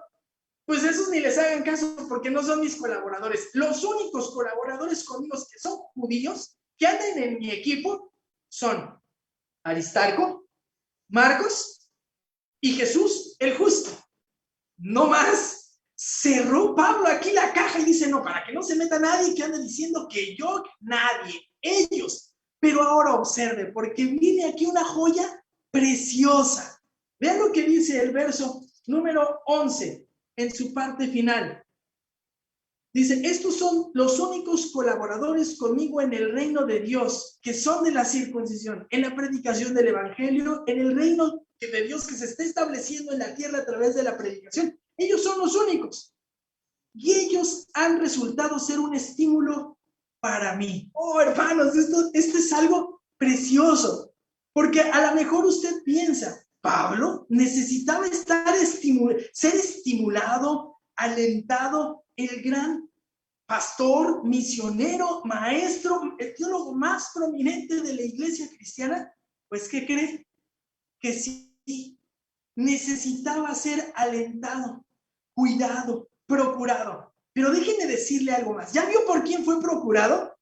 pues esos ni les hagan caso porque no son mis colaboradores. Los únicos colaboradores conmigo que son judíos, que andan en mi equipo, son Aristarco, Marcos y Jesús, el justo. No más. Cerró Pablo aquí la caja y dice, no, para que no se meta nadie que ande diciendo que yo, nadie, ellos. Pero ahora observe, porque viene aquí una joya preciosa. Vean lo que dice el verso número 11 en su parte final. Dice, estos son los únicos colaboradores conmigo en el reino de Dios, que son de la circuncisión, en la predicación del evangelio, en el reino de Dios que se está estableciendo en la tierra a través de la predicación. Ellos son los únicos. Y ellos han resultado ser un estímulo para mí. Oh, hermanos, esto es algo precioso. Porque a lo mejor usted piensa, Pablo necesitaba ser estimulado, alentado, el gran pastor, misionero, maestro, el teólogo más prominente de la iglesia cristiana. Pues, ¿qué cree? Que sí, necesitaba ser alentado, cuidado, procurado. Pero déjenme decirle algo más. ¿Ya vio por quién fue procurado?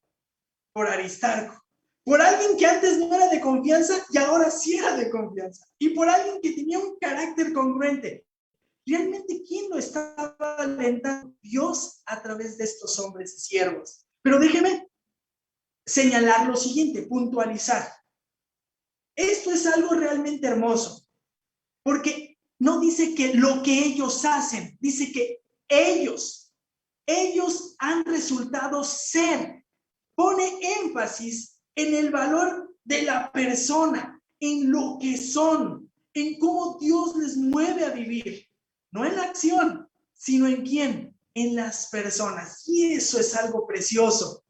Por Aristarco. Por alguien que antes no era de confianza y ahora sí era de confianza. Y por alguien que tenía un carácter congruente. ¿Realmente quién lo estaba alentando? Dios a través de estos hombres y siervos. Pero déjeme señalar lo siguiente, puntualizar. Esto es algo realmente hermoso. Porque no dice que lo que ellos hacen, dice que ellos han resultado ser. Pone énfasis en el valor de la persona, en lo que son, en cómo Dios les mueve a vivir. No en la acción, sino en quién, en las personas. Y eso es algo precioso.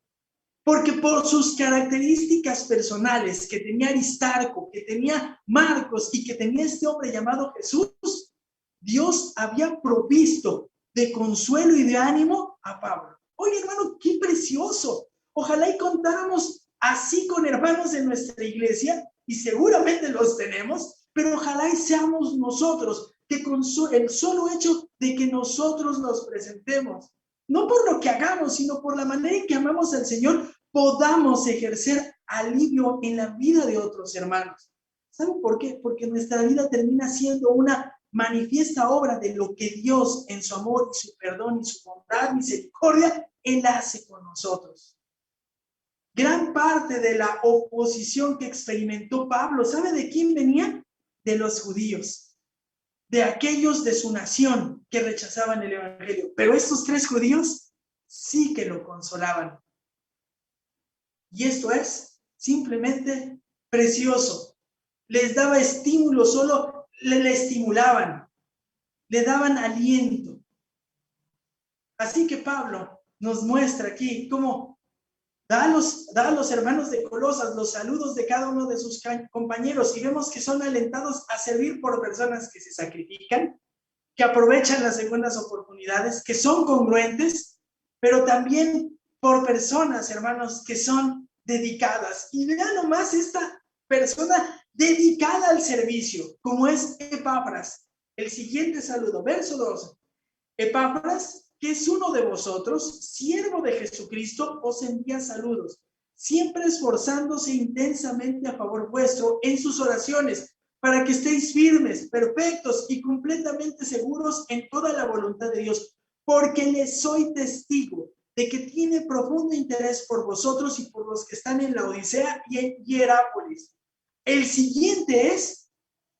Porque por sus características personales que tenía Aristarco, que tenía Marcos y que tenía este hombre llamado Jesús, Dios había provisto de consuelo y de ánimo a Pablo. Oye, hermano, qué precioso. Ojalá y contáramos así con hermanos de nuestra iglesia, y seguramente los tenemos, pero ojalá y seamos nosotros, que con el solo hecho de que nosotros nos presentemos, no por lo que hagamos, sino por la manera en que amamos al Señor, podamos ejercer alivio en la vida de otros hermanos. ¿Saben por qué? Porque nuestra vida termina siendo una manifiesta obra de lo que Dios en su amor y su perdón y su bondad, misericordia, Él hace con nosotros. Gran parte de la oposición que experimentó Pablo, ¿sabe de quién venía? De los judíos, de aquellos de su nación que rechazaban el evangelio. Pero estos 3 judíos sí que lo consolaban. Y esto es simplemente precioso. Les daba estímulo, solo le estimulaban, le daban aliento. Así que Pablo nos muestra aquí cómo da a los hermanos de Colosas los saludos de cada uno de sus compañeros, y vemos que son alentados a servir por personas que se sacrifican, que aprovechan las segundas oportunidades, que son congruentes, pero también por personas, hermanos, que son dedicadas. Y vean nomás esta persona dedicada al servicio, como es Epafras. El siguiente saludo, verso 12. Epafras, que es uno de vosotros, siervo de Jesucristo, os envía saludos, siempre esforzándose intensamente a favor vuestro en sus oraciones, para que estéis firmes, perfectos y completamente seguros en toda la voluntad de Dios, porque les soy testigo de que tiene profundo interés por vosotros y por los que están en la Odisea y en Hierápolis. El siguiente es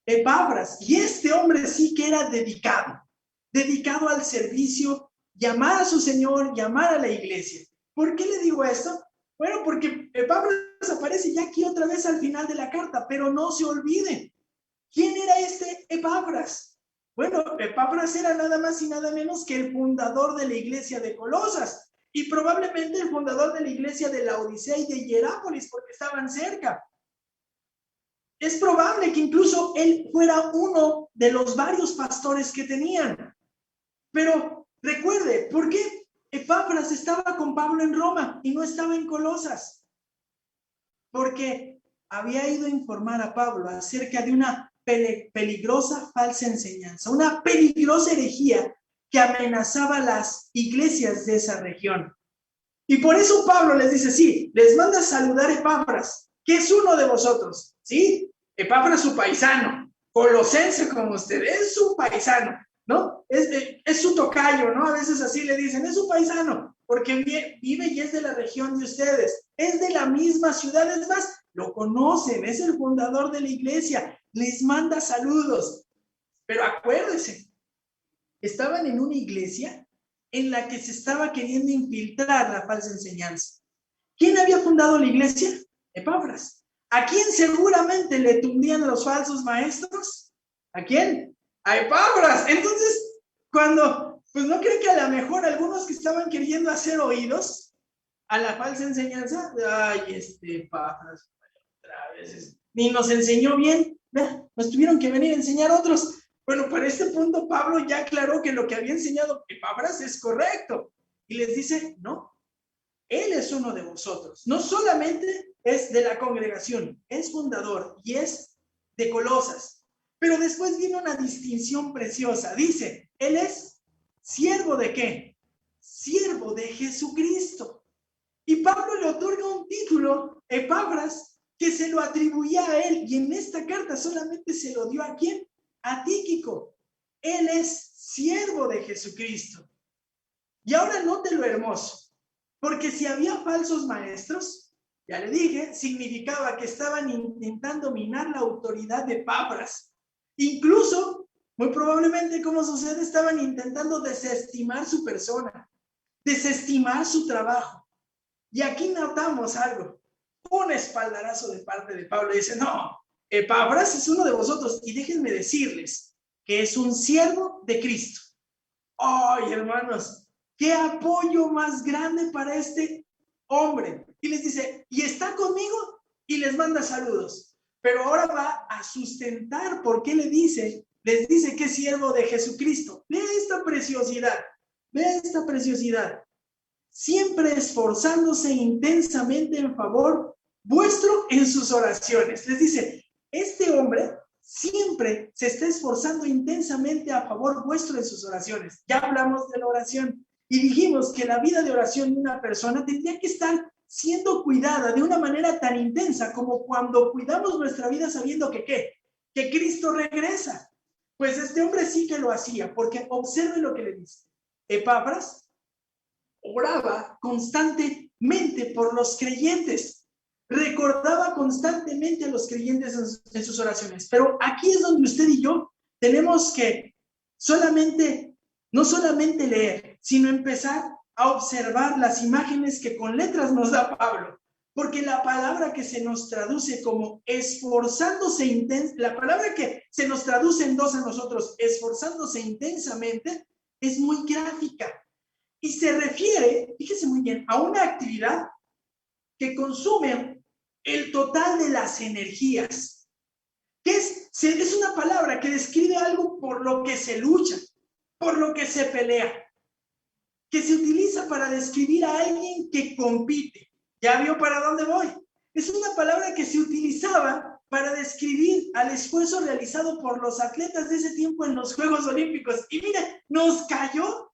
Epafras, y este hombre sí que era dedicado al servicio, llamar a su Señor, llamar a la iglesia. ¿Por qué le digo esto? Bueno, porque Epafras aparece ya aquí otra vez al final de la carta, pero no se olviden. ¿Quién era este Epafras? Bueno, Epafras era nada más y nada menos que el fundador de la iglesia de Colosas, y probablemente el fundador de la iglesia de la Odisea y de Hierápolis, porque estaban cerca. Es probable que incluso él fuera uno de los varios pastores que tenían. Pero recuerde, ¿por qué Epafras estaba con Pablo en Roma y no estaba en Colosas? Porque había ido a informar a Pablo acerca de una peligrosa falsa enseñanza, una peligrosa herejía que amenazaba las iglesias de esa región. Y por eso Pablo les dice, sí, les manda a saludar a Epafras, que es uno de vosotros, ¿sí? Epafras su paisano, colosense como usted, es su paisano, ¿no? Es su tocayo, ¿no? A veces así le dicen, es su paisano, porque vive y es de la región de ustedes, es de la misma ciudad, es más, lo conocen, es el fundador de la iglesia, les manda saludos. Pero acuérdense, estaban en una iglesia en la que se estaba queriendo infiltrar la falsa enseñanza. ¿Quién había fundado la iglesia? Epafras. ¿A quién seguramente le tundían los falsos maestros? ¿A quién? A Epafras. Entonces, cuando, pues no creen que a lo mejor algunos que estaban queriendo hacer oídos a la falsa enseñanza, ay, Epafras, otra vez, ni nos enseñó bien, nos tuvieron que venir a enseñar otros. Bueno, para este punto Pablo ya aclaró que lo que había enseñado Epafras es correcto. Y les dice, no, él es uno de vosotros. No solamente es de la congregación, es fundador y es de Colosas. Pero después viene una distinción preciosa. Dice, él es siervo de ¿qué? Siervo de Jesucristo. Y Pablo le otorga un título, Epafras, que se lo atribuía a él. Y en esta carta solamente se lo dio ¿a quién? A Tíquico. Él es siervo de Jesucristo. Y ahora note lo hermoso. Porque si había falsos maestros, ya le dije, significaba que estaban intentando minar la autoridad de Epafras. Incluso, muy probablemente, como sucede, estaban intentando desestimar su persona, desestimar su trabajo. Y aquí notamos algo, un espaldarazo de parte de Pablo. Dice, no, Epafras es uno de vosotros. Y déjenme decirles que es un siervo de Cristo. ¡Ay, hermanos! ¡Qué apoyo más grande para este hombre! Y les dice, y está conmigo y les manda saludos. Pero ahora va a sustentar por qué les dice que es siervo de Jesucristo. Vea esta preciosidad, vea esta preciosidad. Siempre esforzándose intensamente en favor vuestro en sus oraciones. Les dice, este hombre siempre se está esforzando intensamente a favor vuestro en sus oraciones. Ya hablamos de la oración y dijimos que la vida de oración de una persona tendría que estar siendo cuidada de una manera tan intensa como cuando cuidamos nuestra vida sabiendo que ¿qué? Que Cristo regresa. Pues este hombre sí que lo hacía, porque observe lo que le dice. Epafras oraba constantemente por los creyentes, recordaba constantemente a los creyentes en sus oraciones. Pero aquí es donde usted y yo tenemos que no solamente leer, sino empezar a observar las imágenes que con letras nos da Pablo. Porque la palabra que se nos traduce como esforzándose intensamente, la palabra que se nos traduce en dos a nosotros, esforzándose intensamente, es muy gráfica. Y se refiere, fíjese muy bien, a una actividad que consume el total de las energías. Que es una palabra que describe algo por lo que se lucha, por lo que se pelea, que se utiliza para describir a alguien que compite. ¿Ya vio para dónde voy? Es una palabra que se utilizaba para describir al esfuerzo realizado por los atletas de ese tiempo en los Juegos Olímpicos. Y mire, nos cayó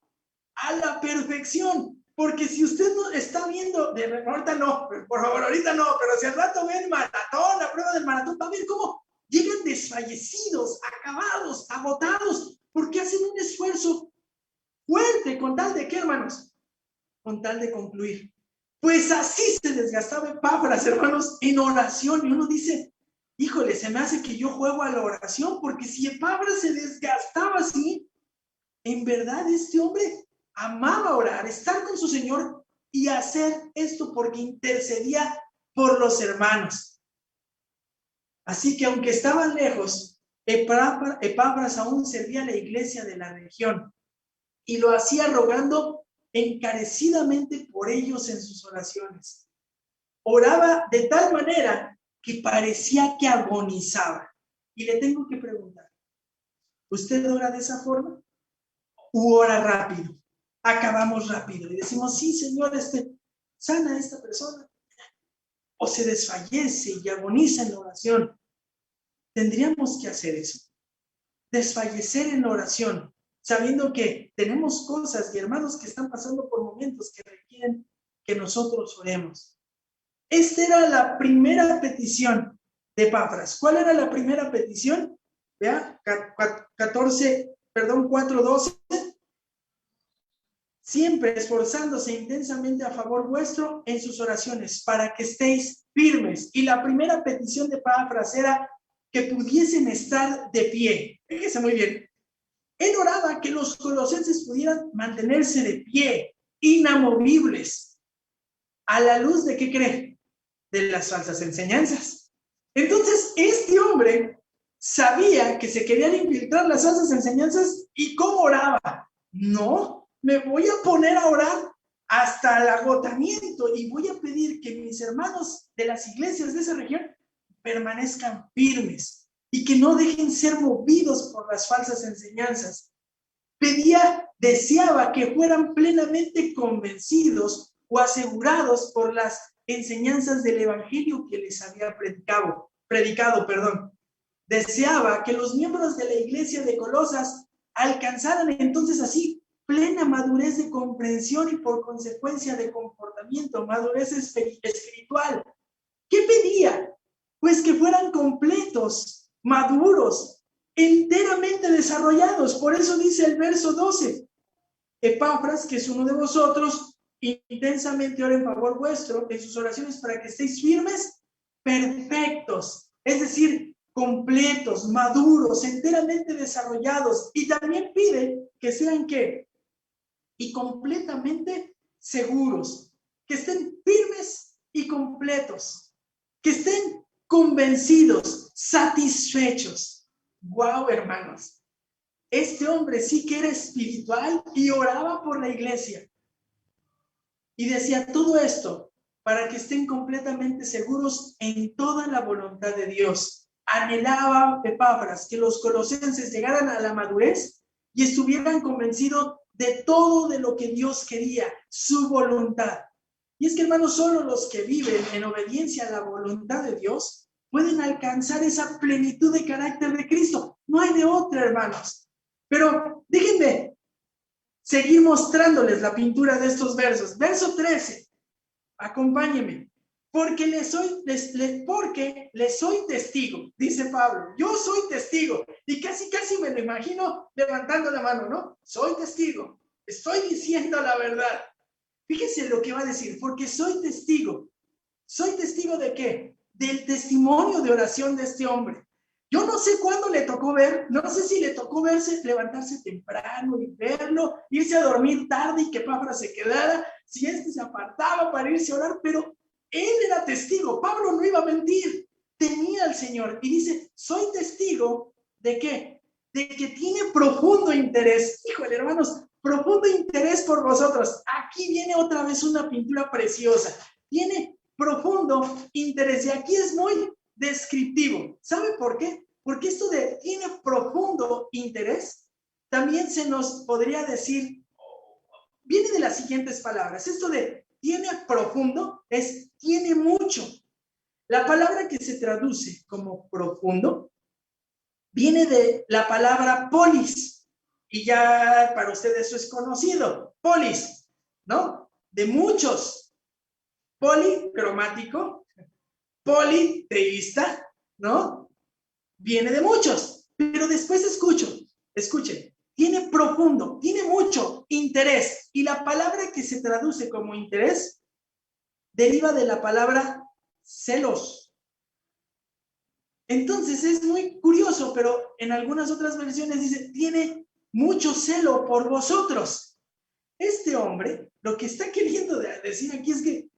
a la perfección, porque si usted no está viendo, ahorita no, por favor, ahorita no, pero si al rato ve el maratón, la prueba del maratón, va a ver cómo llegan desfallecidos, acabados, agotados, porque hacen un esfuerzo fuerte, con tal de ¿qué, hermanos? Con tal de concluir. Pues así se desgastaba Epafras, hermanos, en oración, y uno dice, híjole, se me hace que yo juego a la oración, porque si Epafras se desgastaba así, en verdad este hombre amaba orar, estar con su Señor y hacer esto porque intercedía por los hermanos. Así que aunque estaban lejos, Epafras aún servía a la iglesia de la región y lo hacía rogando encarecidamente por ellos en sus oraciones. Oraba de tal manera que parecía que agonizaba. Y le tengo que preguntar, ¿usted ora de esa forma? ¿U ora rápido? Acabamos rápido y decimos, sí, Señor, sana a esta persona. O se desfallece y agoniza en la oración. Tendríamos que hacer eso. Desfallecer en la oración, sabiendo que tenemos cosas y hermanos que están pasando por momentos que requieren que nosotros oremos. Esta era la primera petición de Epafras. ¿Cuál era la primera petición? Vea, 4:12. Siempre esforzándose intensamente a favor vuestro en sus oraciones, para que estéis firmes. Y la primera petición de Epafras era que pudiesen estar de pie. Fíjese muy bien. Él oraba que los colosenses pudieran mantenerse de pie, inamovibles, a la luz de ¿qué cree? De las falsas enseñanzas. Entonces, este hombre sabía que se querían infiltrar las falsas enseñanzas. ¿Y cómo oraba? No, me voy a poner a orar hasta el agotamiento y voy a pedir que mis hermanos de las iglesias de esa región permanezcan firmes y que no dejen ser movidos por las falsas enseñanzas. Deseaba que fueran plenamente convencidos o asegurados por las enseñanzas del evangelio que les había predicado. Deseaba que los miembros de la iglesia de Colosas alcanzaran entonces así plena madurez de comprensión y por consecuencia de comportamiento, madurez espiritual. ¿Qué pedía? Pues que fueran completos, maduros, enteramente desarrollados. Por eso dice el verso 12, Epafras, que es uno de vosotros, intensamente ora en favor vuestro en sus oraciones para que estéis firmes, perfectos, es decir, completos, maduros, enteramente desarrollados. Y también pide que sean ¿qué? Y completamente seguros, que estén firmes y completos, que estén convencidos, satisfechos. ¡Wow, hermanos! Este hombre sí que era espiritual y oraba por la iglesia. Y decía todo esto para que estén completamente seguros en toda la voluntad de Dios. Anhelaba Epafras que los colosenses llegaran a la madurez y estuvieran convencidos de todo de lo que Dios quería, su voluntad. Y es que, hermanos, solo los que viven en obediencia a la voluntad de Dios pueden alcanzar esa plenitud de carácter de Cristo. No hay de otra, hermanos. Pero déjenme seguir mostrándoles la pintura de estos versos. Verso 13. Acompáñenme. Porque les soy testigo, dice Pablo. Yo soy testigo. Y casi me lo imagino levantando la mano, ¿no? Soy testigo. Estoy diciendo la verdad. Fíjense lo que va a decir. Porque soy testigo. ¿Soy testigo de qué? Del testimonio de oración de este hombre. Yo no sé cuándo le tocó ver, no sé si le tocó levantarse temprano y verlo, irse a dormir tarde y que Epafras se quedara, si se apartaba para irse a orar, pero él era testigo. Pablo no iba a mentir, tenía al Señor y dice, soy testigo ¿de qué? De que tiene profundo interés. Híjole, hermanos, profundo interés por vosotros. Aquí viene otra vez una pintura preciosa. Tiene profundo interés y aquí es muy descriptivo. ¿Sabe por qué? Porque esto de tiene profundo interés también se nos podría decir, viene de las siguientes palabras. Esto de tiene profundo es tiene mucho. La palabra que se traduce como profundo viene de la palabra polis. Y ya para ustedes eso es conocido. Polis, ¿no? De muchos. Policromático, politeísta, ¿no? Viene de muchos, pero después escuchen, tiene profundo, tiene mucho interés, y la palabra que se traduce como interés deriva de la palabra celos. Entonces es muy curioso, pero en algunas otras versiones dice, tiene mucho celo por vosotros. Este hombre, lo que está queriendo decir aquí es que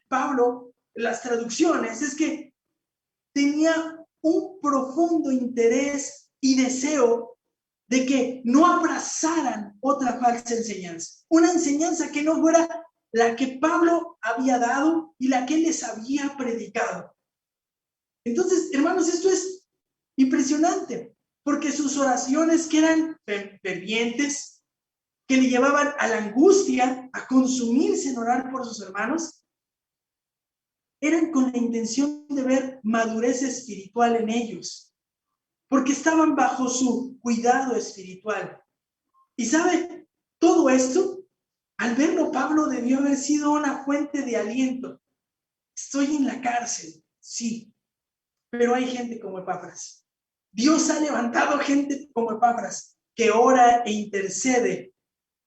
Pablo, las traducciones, es que tenía un profundo interés y deseo de que no abrazaran otra falsa enseñanza. Una enseñanza que no fuera la que Pablo había dado y la que él les había predicado. Entonces, hermanos, esto es impresionante, porque sus oraciones que eran fervientes, que le llevaban a la angustia, a consumirse en orar por sus hermanos, eran con la intención de ver madurez espiritual en ellos, porque estaban bajo su cuidado espiritual. Y sabe, todo esto, al verlo, Pablo debió haber sido una fuente de aliento. Estoy en la cárcel, sí, pero hay gente como Epafras. Dios ha levantado gente como Epafras que ora e intercede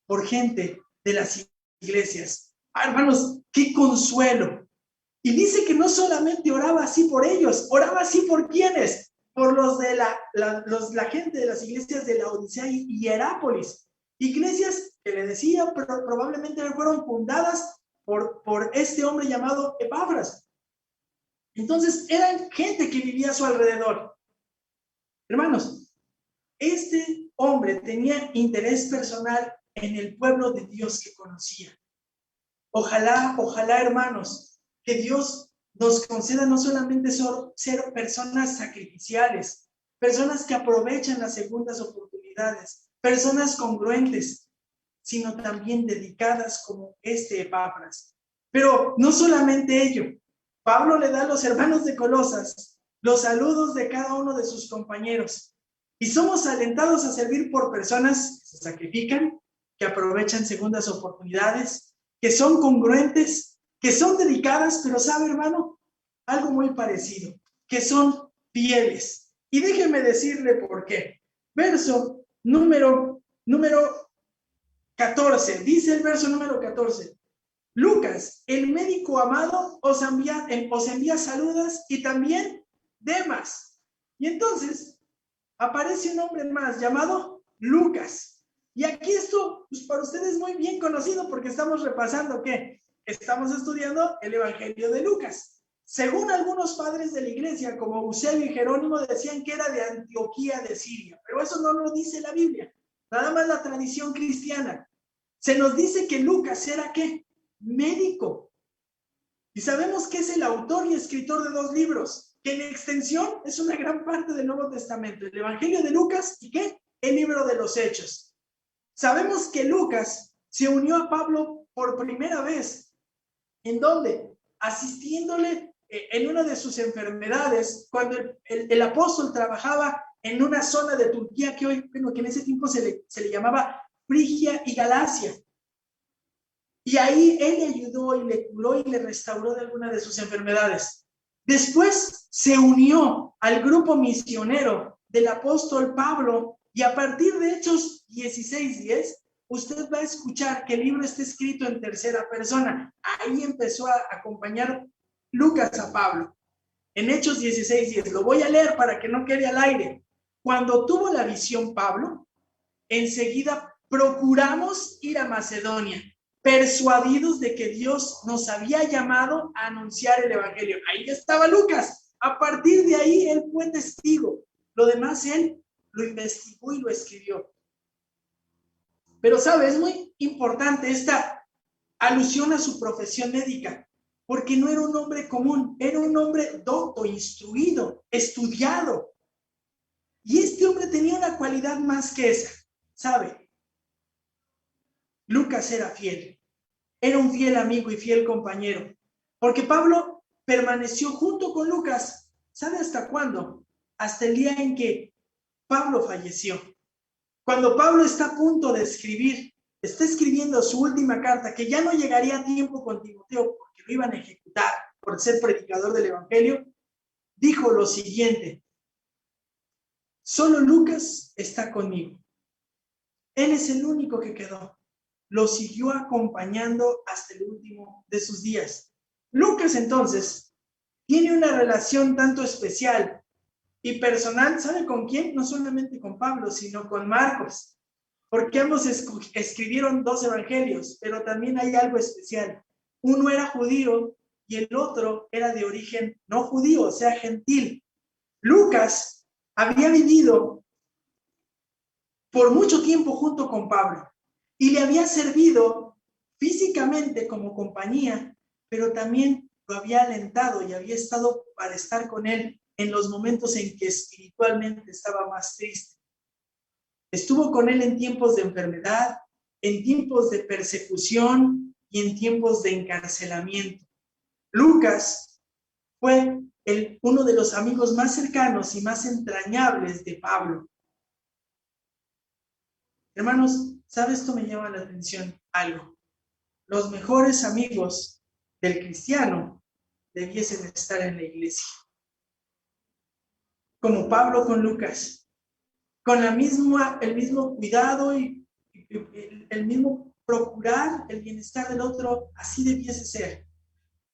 por gente de las iglesias. Hermanos, qué consuelo. Y dice que no solamente oraba así por ellos, oraba así por quienes, por los de la gente de las iglesias de Laodicea y Hierápolis. Iglesias que le decía, pero probablemente fueron fundadas por este hombre llamado Epafras. Entonces, eran gente que vivía a su alrededor. Hermanos, este hombre tenía interés personal en el pueblo de Dios que conocía. Ojalá, hermanos, que Dios nos conceda no solamente ser personas sacrificiales, personas que aprovechan las segundas oportunidades, personas congruentes, sino también dedicadas como este Epafras. Pero no solamente ello. Pablo le da a los hermanos de Colosas los saludos de cada uno de sus compañeros. Y somos alentados a servir por personas que se sacrifican, que aprovechan segundas oportunidades, que son congruentes, que son dedicadas, pero sabe, hermano, algo muy parecido, que son fieles. Y déjenme decirle por qué. Verso número 14, dice el verso número 14. Lucas, el médico amado, os envía saludos, y también Demas. Y entonces aparece un hombre más llamado Lucas. Y aquí esto, pues, para ustedes es muy bien conocido porque estamos repasando ¿qué? Estamos estudiando el Evangelio de Lucas. Según algunos padres de la iglesia, como Eusebio y Jerónimo, decían que era de Antioquía de Siria, pero eso no lo dice la Biblia, nada más la tradición cristiana. Se nos dice que Lucas era ¿qué? Médico. Y sabemos que es el autor y escritor de 2 libros, que en extensión es una gran parte del Nuevo Testamento, el Evangelio de Lucas y ¿qué? El libro de los Hechos. Sabemos que Lucas se unió a Pablo por primera vez. ¿En dónde? Asistiéndole en una de sus enfermedades, cuando el apóstol trabajaba en una zona de Turquía que hoy, bueno, que en ese tiempo se le llamaba Frigia y Galacia. Y ahí él le ayudó y le curó y le restauró de alguna de sus enfermedades. Después se unió al grupo misionero del apóstol Pablo, y a partir de Hechos 16:10, usted va a escuchar que el libro está escrito en tercera persona. Ahí empezó a acompañar Lucas a Pablo. En Hechos 16:10, lo voy a leer para que no quede al aire. Cuando tuvo la visión Pablo, enseguida procuramos ir a Macedonia, persuadidos de que Dios nos había llamado a anunciar el Evangelio. Ahí estaba Lucas. A partir de ahí, él fue testigo. Lo demás, él lo investigó y lo escribió. Pero, ¿sabe? Es muy importante esta alusión a su profesión médica, porque no era un hombre común, era un hombre docto, instruido, estudiado. Y este hombre tenía una cualidad más que esa, ¿sabe? Lucas era fiel. Era un fiel amigo y fiel compañero, porque Pablo permaneció junto con Lucas. ¿Sabe hasta cuándo? Hasta el día en que Pablo falleció. Cuando Pablo está a punto de escribir, está escribiendo su última carta, que ya no llegaría a tiempo con Timoteo porque lo iban a ejecutar por ser predicador del Evangelio, dijo lo siguiente: solo Lucas está conmigo. Él es el único que quedó. Lo siguió acompañando hasta el último de sus días. Lucas, entonces, tiene una relación tanto especial y personal, ¿sabe con quién? No solamente con Pablo, sino con Marcos, porque ambos escribieron 2 evangelios, pero también hay algo especial. Uno era judío y el otro era de origen no judío, o sea, gentil. Lucas había vivido por mucho tiempo junto con Pablo y le había servido físicamente como compañía, pero también lo había alentado y había estado para estar con él en los momentos en que espiritualmente estaba más triste. Estuvo con él en tiempos de enfermedad, en tiempos de persecución y en tiempos de encarcelamiento. Lucas fue uno de los amigos más cercanos y más entrañables de Pablo. Hermanos, ¿sabes? Esto me llama la atención algo. Los mejores amigos del cristiano debiesen estar en la iglesia. como Pablo con Lucas, con el mismo cuidado y el mismo procurar el bienestar del otro, así debiese ser.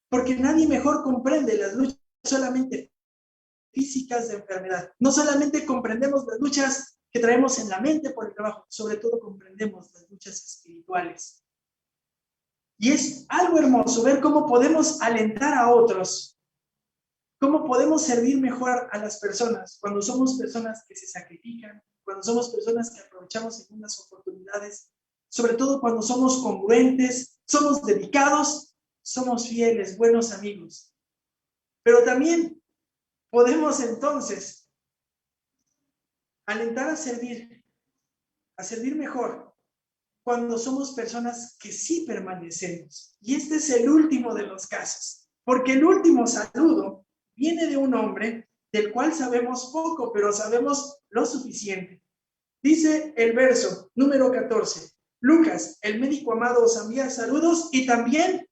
Porque nadie mejor comprende las luchas solamente físicas de enfermedad. No solamente comprendemos las luchas que traemos en la mente por el trabajo, sobre todo comprendemos las luchas espirituales. Y es algo hermoso ver cómo podemos alentar a otros, cómo podemos servir mejor a las personas cuando somos personas que se sacrifican, cuando somos personas que aprovechamos segundas oportunidades, sobre todo cuando somos congruentes, somos dedicados, somos fieles, buenos amigos. Pero también podemos entonces alentar a servir mejor cuando somos personas que sí permanecemos. Y este es el último de los casos, porque el último saludo viene de un hombre del cual sabemos poco, pero sabemos lo suficiente. Dice el verso número 14, Lucas, el médico amado, os envía saludos, y también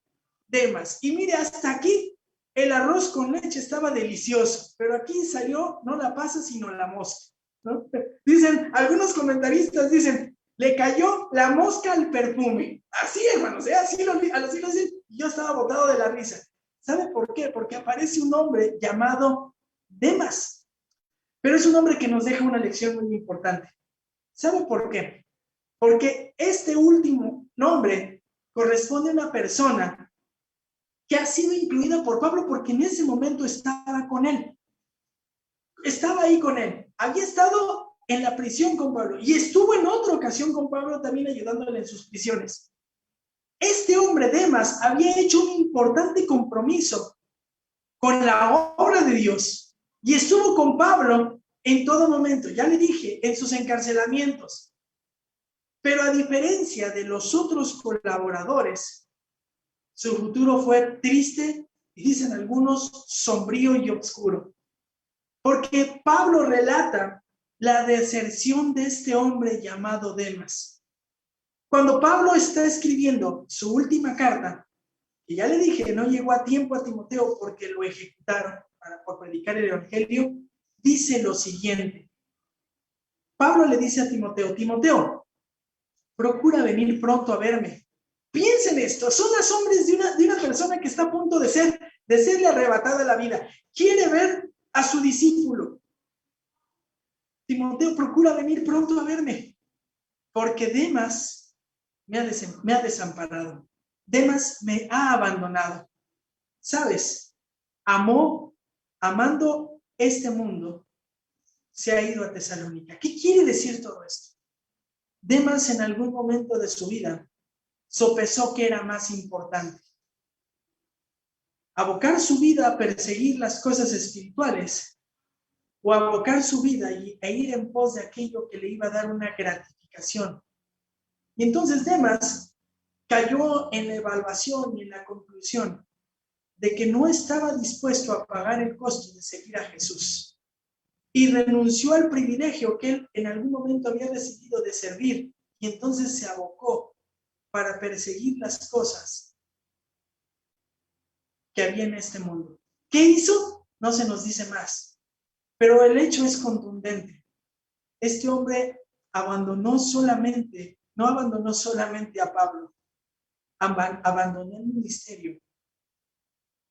Demas. Y mire, hasta aquí el arroz con leche estaba delicioso, pero aquí salió no la pasa, sino la mosca, ¿no? Dicen, algunos comentaristas dicen, le cayó la mosca al perfume. Así, hermanos, así lo dicen, y yo estaba botado de la risa. ¿Sabe por qué? Porque aparece un hombre llamado Demas, pero es un hombre que nos deja una lección muy importante. ¿Sabe por qué? Porque este último nombre corresponde a una persona que ha sido incluida por Pablo porque en ese momento estaba con él. Estaba ahí con él. Había estado en la prisión con Pablo y estuvo en otra ocasión con Pablo también ayudándole en sus prisiones. Este hombre, Demas, había hecho un importante compromiso con la obra de Dios y estuvo con Pablo en todo momento. Ya le dije, en sus encarcelamientos. Pero a diferencia de los otros colaboradores, su futuro fue triste y dicen algunos sombrío y oscuro. Porque Pablo relata la deserción de este hombre llamado Demas. Cuando Pablo está escribiendo su última carta, que ya le dije, no llegó a tiempo a Timoteo porque lo ejecutaron por predicar el evangelio, dice lo siguiente. Pablo le dice a Timoteo, Timoteo, procura venir pronto a verme. Piensen esto, son las sombras de una persona que está a punto de serle arrebatada la vida. Quiere ver a su discípulo. Timoteo, procura venir pronto a verme, porque Demas me ha desamparado. Demas me ha abandonado. ¿Sabes? Amando este mundo, se ha ido a Tesalónica. ¿Qué quiere decir todo esto? Demas en algún momento de su vida sopesó que era más importante abocar su vida a perseguir las cosas espirituales o abocar su vida e ir en pos de aquello que le iba a dar una gratificación. Y entonces Demas cayó en la evaluación y en la conclusión de que no estaba dispuesto a pagar el costo de seguir a Jesús y renunció al privilegio que él en algún momento había decidido de servir, y entonces se abocó para perseguir las cosas que había en este mundo. ¿Qué hizo? No se nos dice más, pero el hecho es contundente. Este hombre no abandonó solamente a Pablo, abandonó el ministerio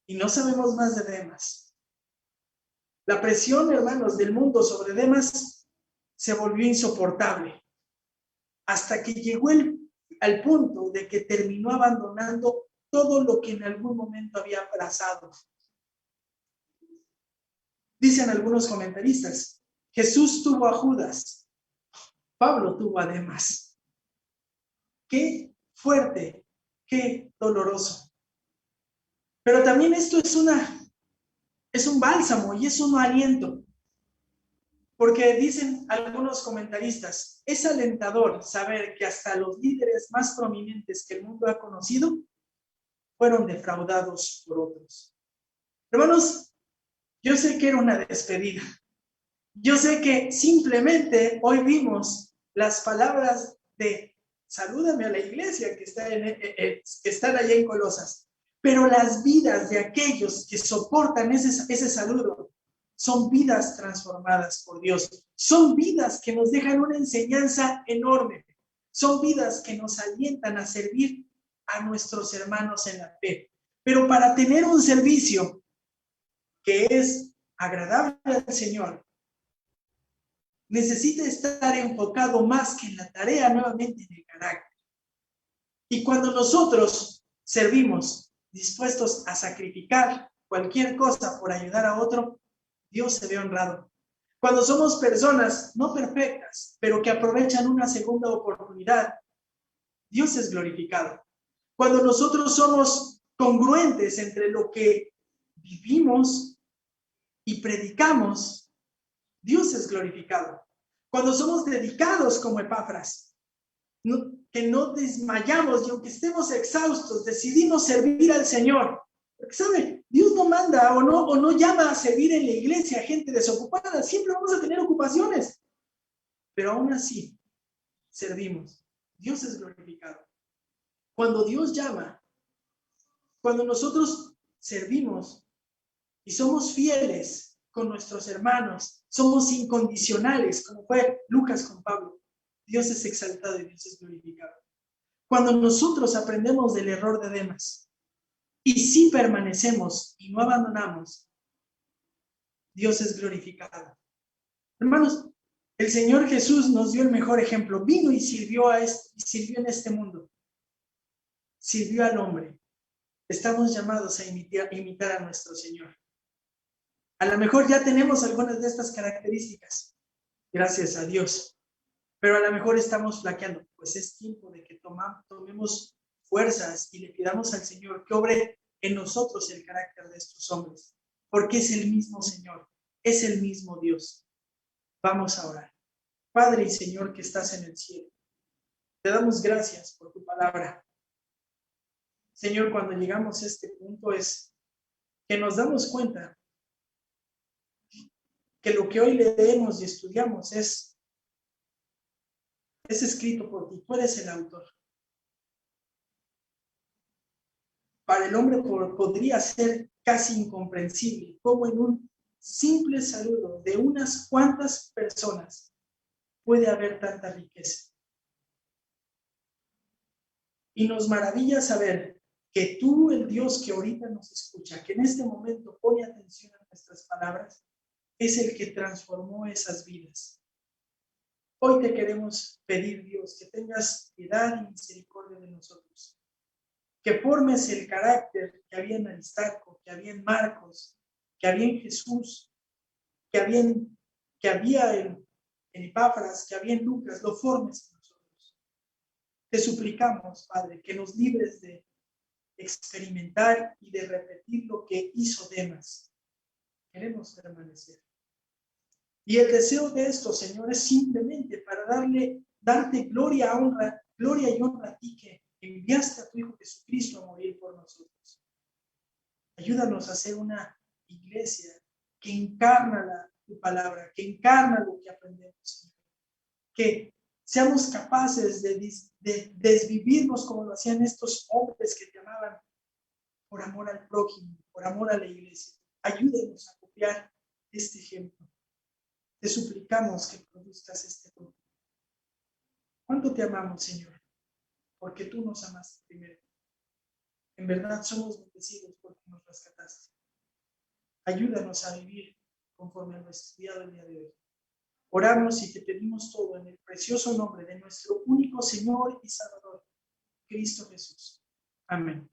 y no sabemos más de Demas. La presión, hermanos, del mundo sobre Demas se volvió insoportable hasta que llegó al punto de que terminó abandonando todo lo que en algún momento había abrazado. Dicen algunos comentaristas, Jesús tuvo a Judas, Pablo tuvo a Demas. Qué fuerte, qué doloroso. Pero también esto es un bálsamo y es un aliento. Porque dicen algunos comentaristas, es alentador saber que hasta los líderes más prominentes que el mundo ha conocido fueron defraudados por otros. Hermanos, yo sé que era una despedida. Yo sé que simplemente hoy vimos las palabras de salúdame a la iglesia que están allá en Colosas. Pero las vidas de aquellos que soportan ese saludo son vidas transformadas por Dios. Son vidas que nos dejan una enseñanza enorme. Son vidas que nos alientan a servir a nuestros hermanos en la fe. Pero para tener un servicio que es agradable al Señor, necesita estar enfocado más que en la tarea, nuevamente en el carácter. Y cuando nosotros servimos dispuestos a sacrificar cualquier cosa por ayudar a otro, Dios se ve honrado. Cuando somos personas no perfectas, pero que aprovechan una segunda oportunidad, Dios es glorificado. Cuando nosotros somos congruentes entre lo que vivimos y predicamos, Dios es glorificado. Cuando somos dedicados como Epafras, que no desmayamos y aunque estemos exhaustos, decidimos servir al Señor. Porque, ¿sabe? Dios no manda o no llama a servir en la iglesia a gente desocupada. Siempre vamos a tener ocupaciones. Pero aún así, servimos. Dios es glorificado. Cuando Dios llama, cuando nosotros servimos y somos fieles con nuestros hermanos, somos incondicionales, como fue Lucas con Pablo, Dios es exaltado y Dios es glorificado. Cuando nosotros aprendemos del error de Demas y sí permanecemos y no abandonamos, Dios es glorificado. Hermanos, el Señor Jesús nos dio el mejor ejemplo. Vino y sirvió en este mundo. Sirvió al hombre. Estamos llamados a imitar a nuestro Señor. A lo mejor ya tenemos algunas de estas características, gracias a Dios, pero a lo mejor estamos flaqueando. Pues es tiempo de que tomemos fuerzas y le pidamos al Señor que obre en nosotros el carácter de estos hombres, porque es el mismo Señor, es el mismo Dios. Vamos a orar. Padre y Señor que estás en el cielo, te damos gracias por tu palabra. Señor, cuando llegamos a este punto es que nos damos cuenta que lo que hoy leemos y estudiamos es escrito por ti. Tú eres el autor. Para el hombre podría ser casi incomprensible cómo en un simple saludo de unas cuantas personas puede haber tanta riqueza. Y nos maravilla saber que tú, el Dios que ahorita nos escucha, que en este momento pone atención a nuestras palabras, es el que transformó esas vidas. Hoy te queremos pedir, Dios, que tengas piedad y misericordia de nosotros, que formes el carácter que había en Aristarco, que había en Marcos, que había en Jesús, que había en Epafras, que había en Lucas, lo formes en nosotros. Te suplicamos, Padre, que nos libres de experimentar y de repetir lo que hizo Demas. Queremos permanecer. Y el deseo de esto, Señor, es simplemente para darte gloria y honra a ti que enviaste a tu Hijo Jesucristo a morir por nosotros. Ayúdanos a ser una iglesia que encarna tu palabra, que encarna lo que aprendemos, Señor. Que seamos capaces de desvivirnos como lo hacían estos hombres que te amaban por amor al prójimo, por amor a la iglesia. Ayúdanos a copiar este ejemplo. Te suplicamos que produzcas este fruto. ¿Cuánto te amamos, Señor? Porque tú nos amaste primero. En verdad somos bendecidos porque nos rescataste. Ayúdanos a vivir conforme a lo estudiado el día de hoy. Oramos y te pedimos todo en el precioso nombre de nuestro único Señor y Salvador, Cristo Jesús. Amén.